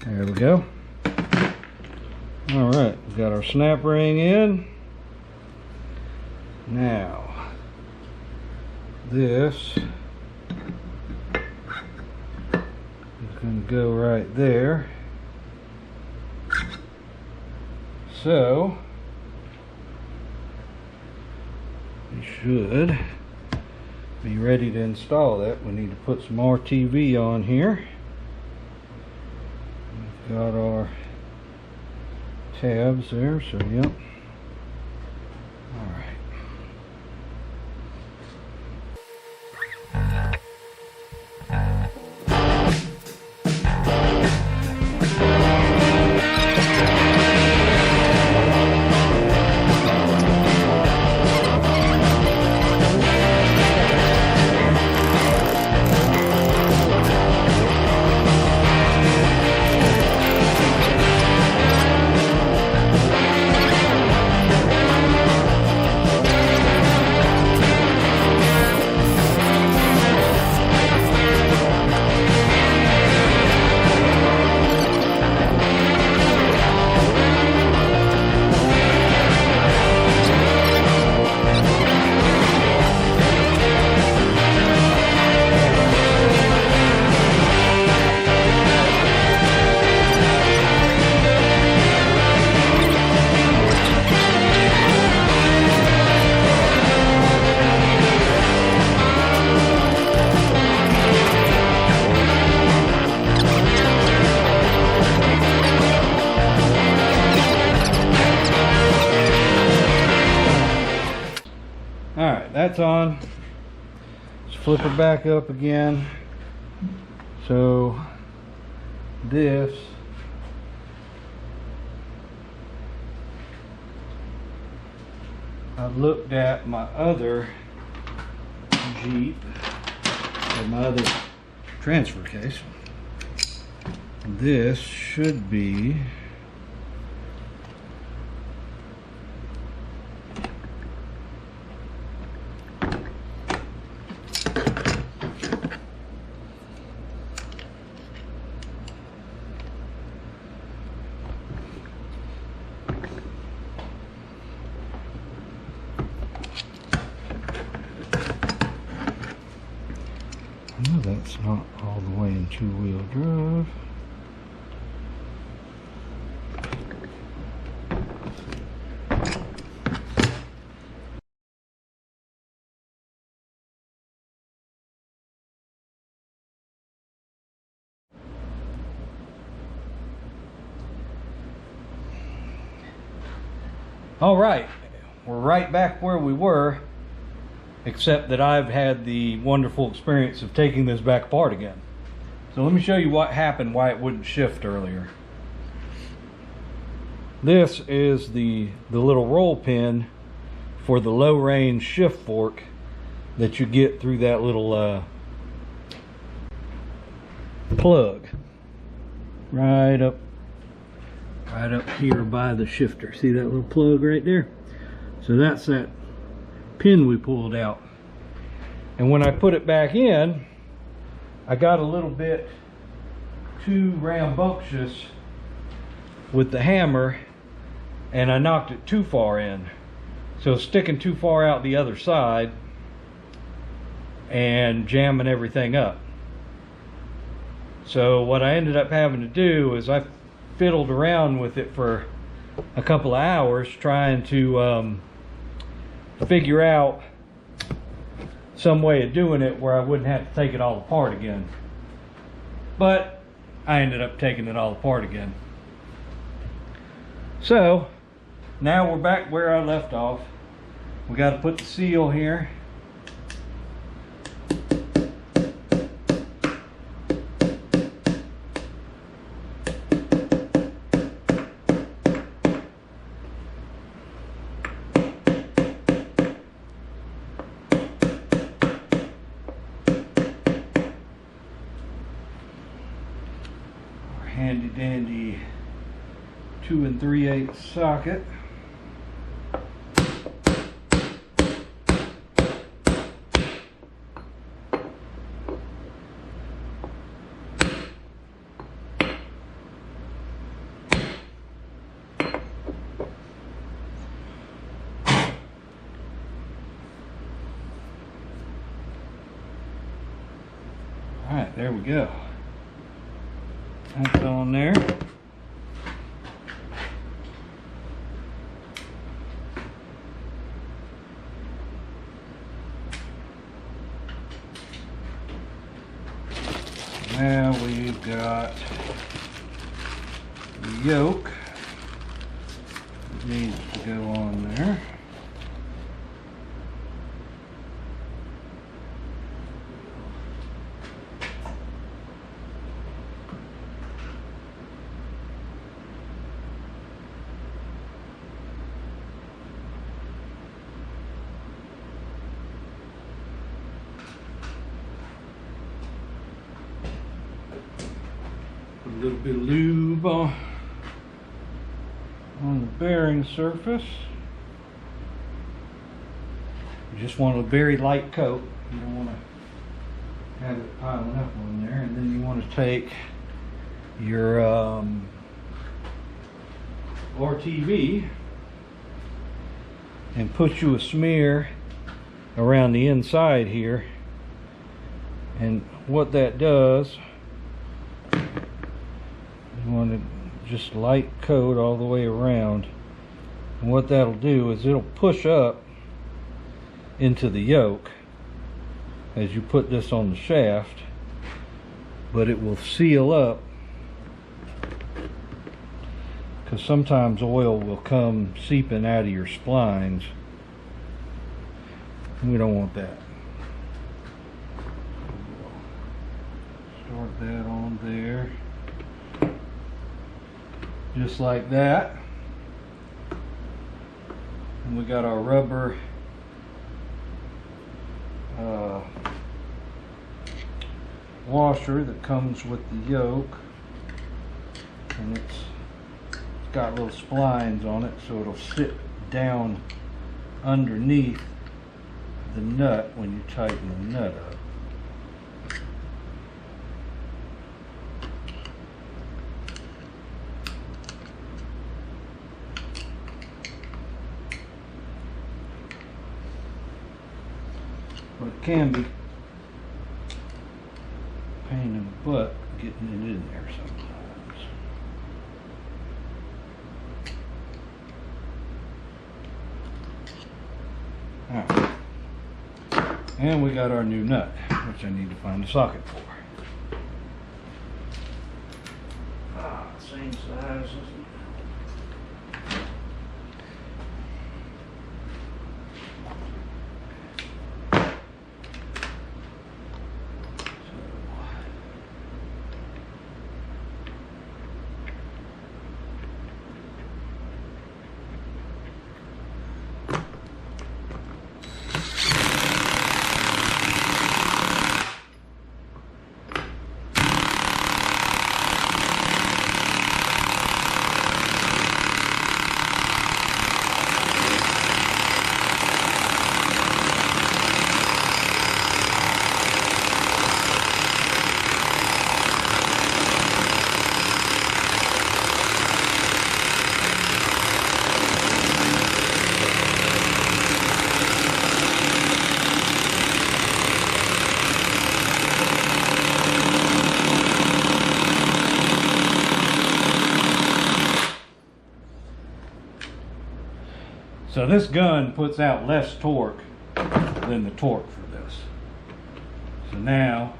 There we go. Alright, we've got our snap ring in. Now, this is going to go right there. So, we should be ready to install that. We need to put some RTV on here. We've got our tabs there, so yep. Alright. Alright, that's on. Let's flip it back up again. So this I looked at my other Jeep, or my other transfer case. This should be no, that's not all the way in two-wheel drive. All right, we're right back where we were, except that I've had the wonderful experience of taking this back apart again. So let me show you what happened, why it wouldn't shift earlier. This is the little roll pin for the low range shift fork that you get through that little plug right up here by the shifter. See that little plug right there? So that's that pin we pulled out. And when I put it back in, I got a little bit too rambunctious with the hammer and I knocked it too far in. So sticking too far out the other side and jamming everything up. So what I ended up having to do is I fiddled around with it for a couple of hours trying to figure out some way of doing it where I wouldn't have to take it all apart again. But I ended up taking it all apart again. So now we're back where I left off. We got to put the seal here. handy 2 3/8 socket. Alright, there we go. That's on there. Now we've got the yoke. It needs to go on there. A little bit of lube on the bearing surface. You just want a very light coat. You don't want to have it piling up on there. And then you want to take your RTV and put you a smear around the inside here. And what that does, you want to just light coat all the way around, and what that'll do is it'll push up into the yoke as you put this on the shaft, but it will seal up, because sometimes oil will come seeping out of your splines. We don't want that. Start that on there. Just like that. And we got our rubber washer that comes with the yoke, and it's got little splines on it, so it'll sit down underneath the nut when you tighten the nut up. But it can be a pain in the butt getting it in there sometimes. Alright. And we got our new nut, which I need to find a socket for. Same size. So this gun puts out less torque than the torque for this. So now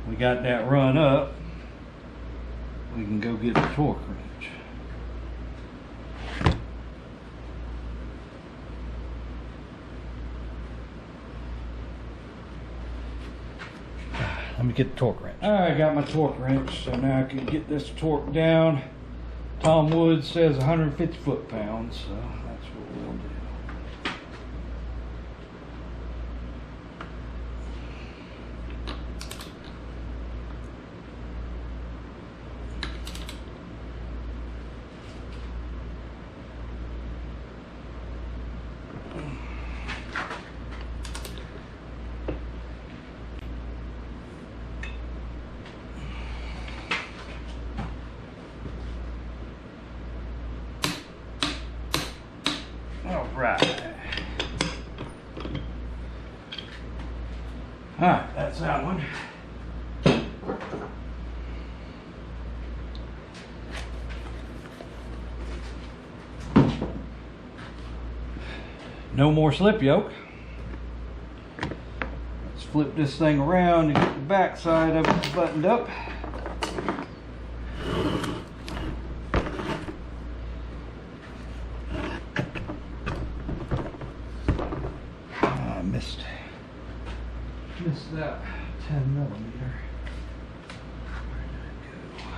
we got that run up, we can go get the torque wrench. Let me get the torque wrench. Alright, I got my torque wrench, so now I can get this torque down. Tom Woods says 150 foot-pounds, so that's what we'll do. that's that one. No more slip yoke. Let's flip this thing around and get the back side of it buttoned up. I missed that 10 millimeter. Where did it go?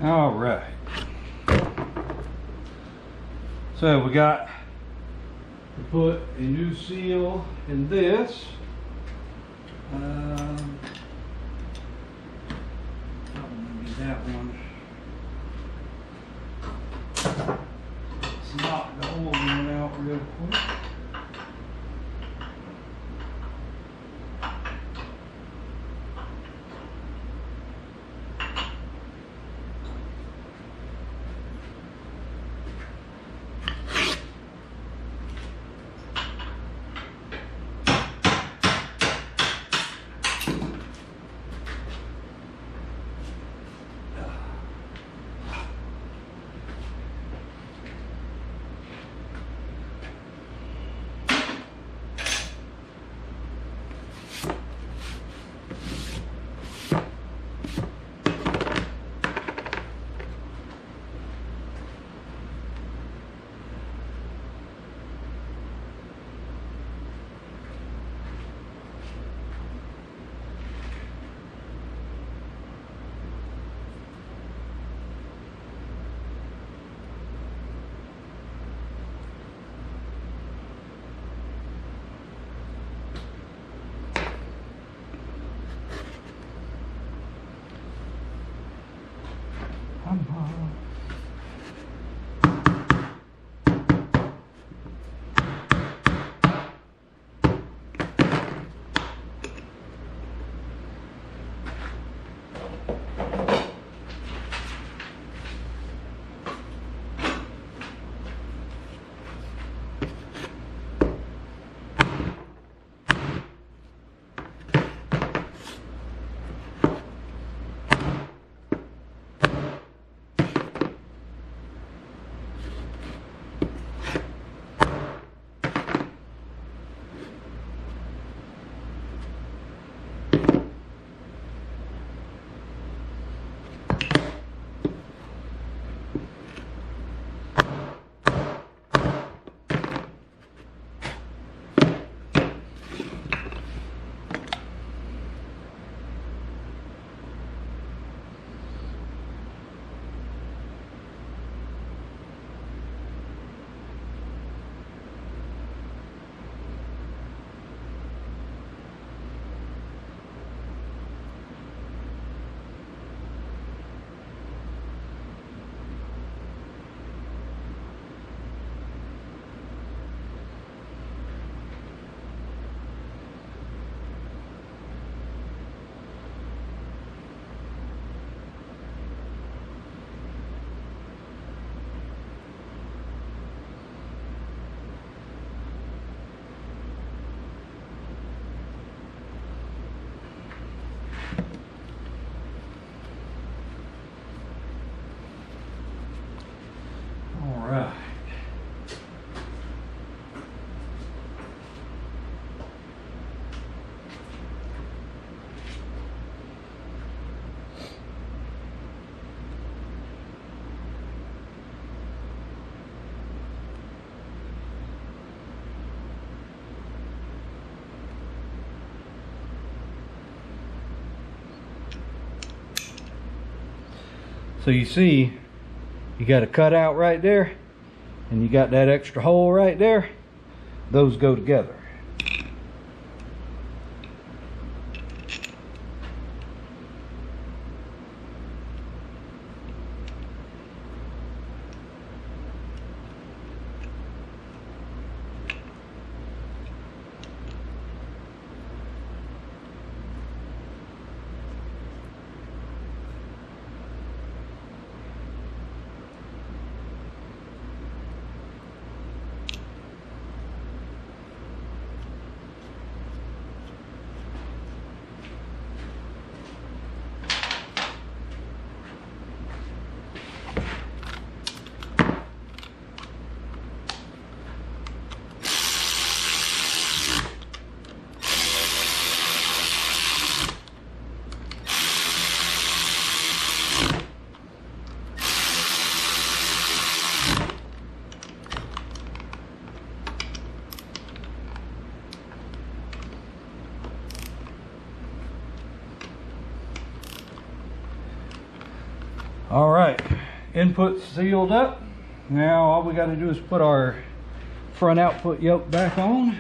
All right. So we got to put a new seal in this. That one. Let's knock the old one out real quick. So you see, you got a cutout right there, and you got that extra hole right there. Those go together. All right, input sealed up. Now all we got to do is put our front output yoke back on.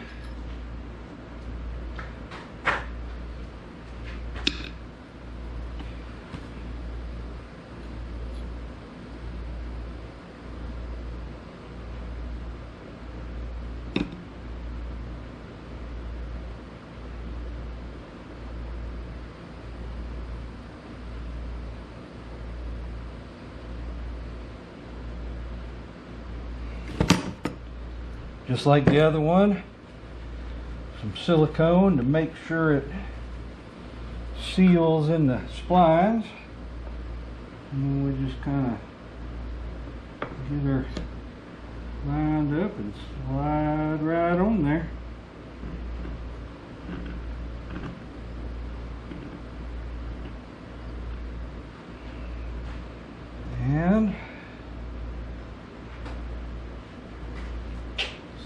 Just like the other one, some silicone to make sure it seals in the splines. And then we just kind of get her lined up and slide right on there. And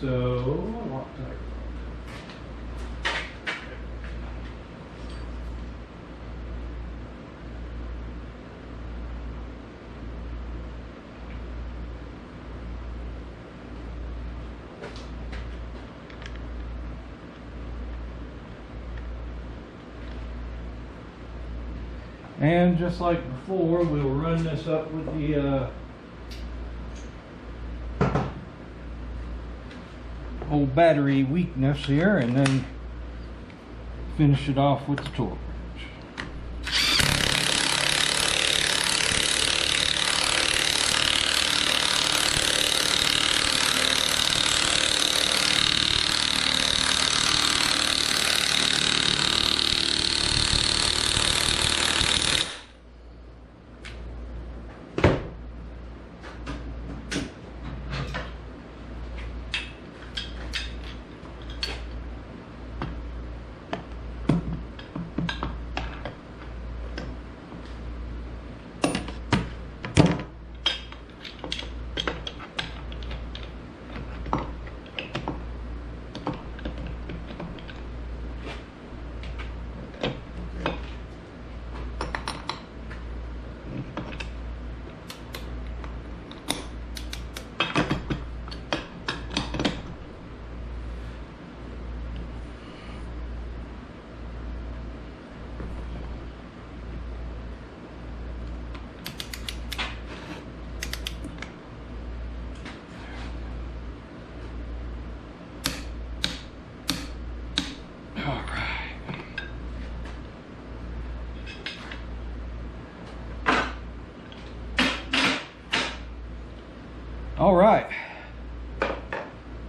so, and just like before, we'll run this up with the old battery weakness here, and then finish it off with the torque wrench. All right,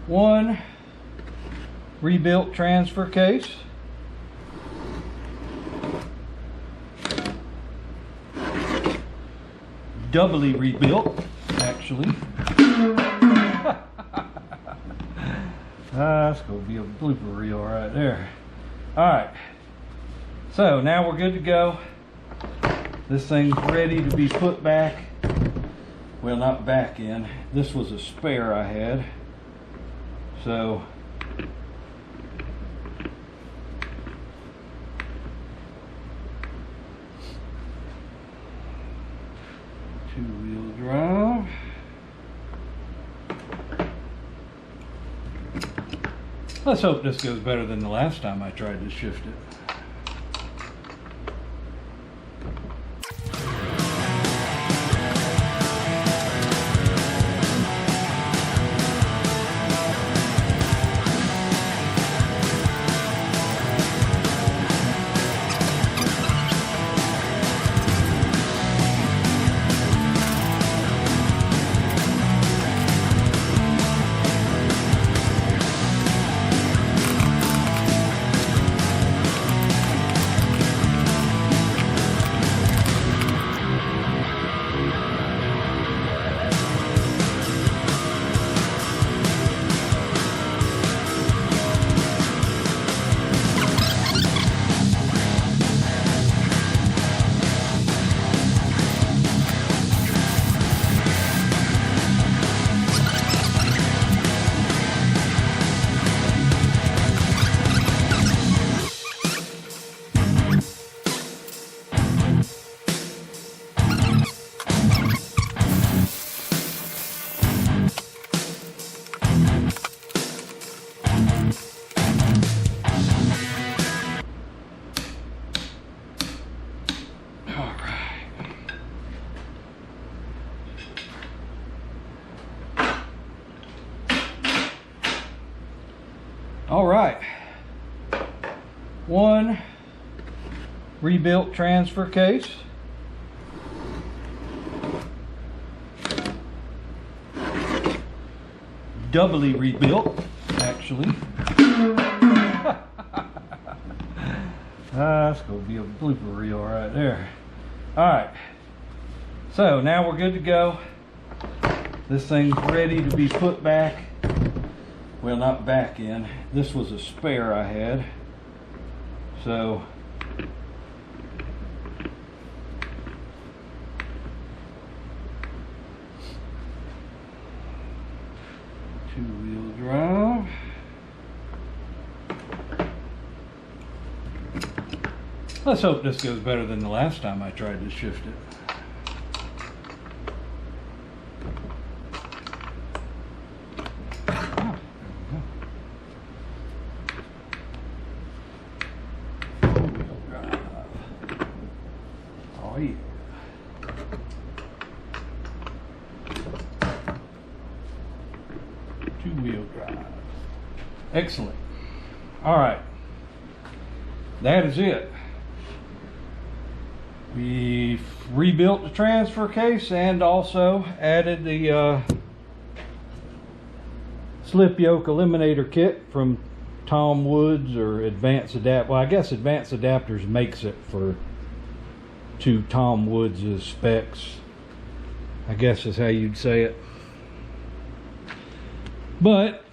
one rebuilt transfer case, doubly rebuilt actually. That's gonna be a blooper reel right there. All right, so now we're good to go. This thing's ready to be put back. Well, not back in. This was a spare I had. So Two-wheel drive. Let's hope this goes better than the last time I tried to shift it. All right, one rebuilt transfer case. Doubly rebuilt, actually. That's gonna be a blooper reel right there. All right, so now we're good to go. This thing's ready to be put back. Well, not back in. This was a spare I had. So two-wheel drive. Let's hope this goes better than the last time I tried to shift it. Oh yeah. Two-wheel drive. Excellent. All right. That is it. We've rebuilt the transfer case and also added the slip yoke eliminator kit from Tom Woods or Advanced Adapt. Well, I guess Advanced Adapters makes it to Tom Woods' specs. I guess is how you'd say it. But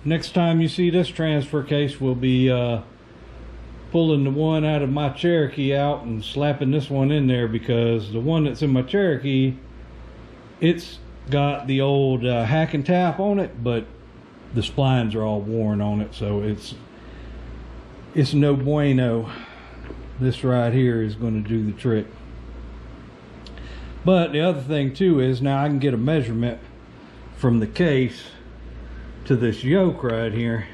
next time you see this transfer case, we'll be pulling the one out of my Cherokee out and slapping this one in there, because the one that's in my Cherokee, it's got the old hack and tap on it, but the splines are all worn on it, so it's no bueno. This right here is going to do the trick. But the other thing too is now I can get a measurement from the case to this yoke right here,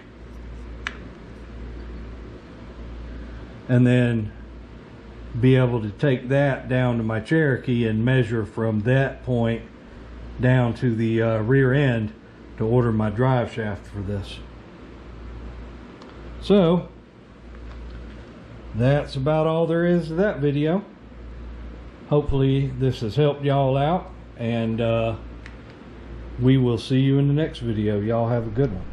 and then be able to take that down to my Cherokee and measure from that point down to the rear end to order my drive shaft for this. So that's about all there is to that video. Hopefully this has helped y'all out, and we will see you in the next video. Y'all have a good one.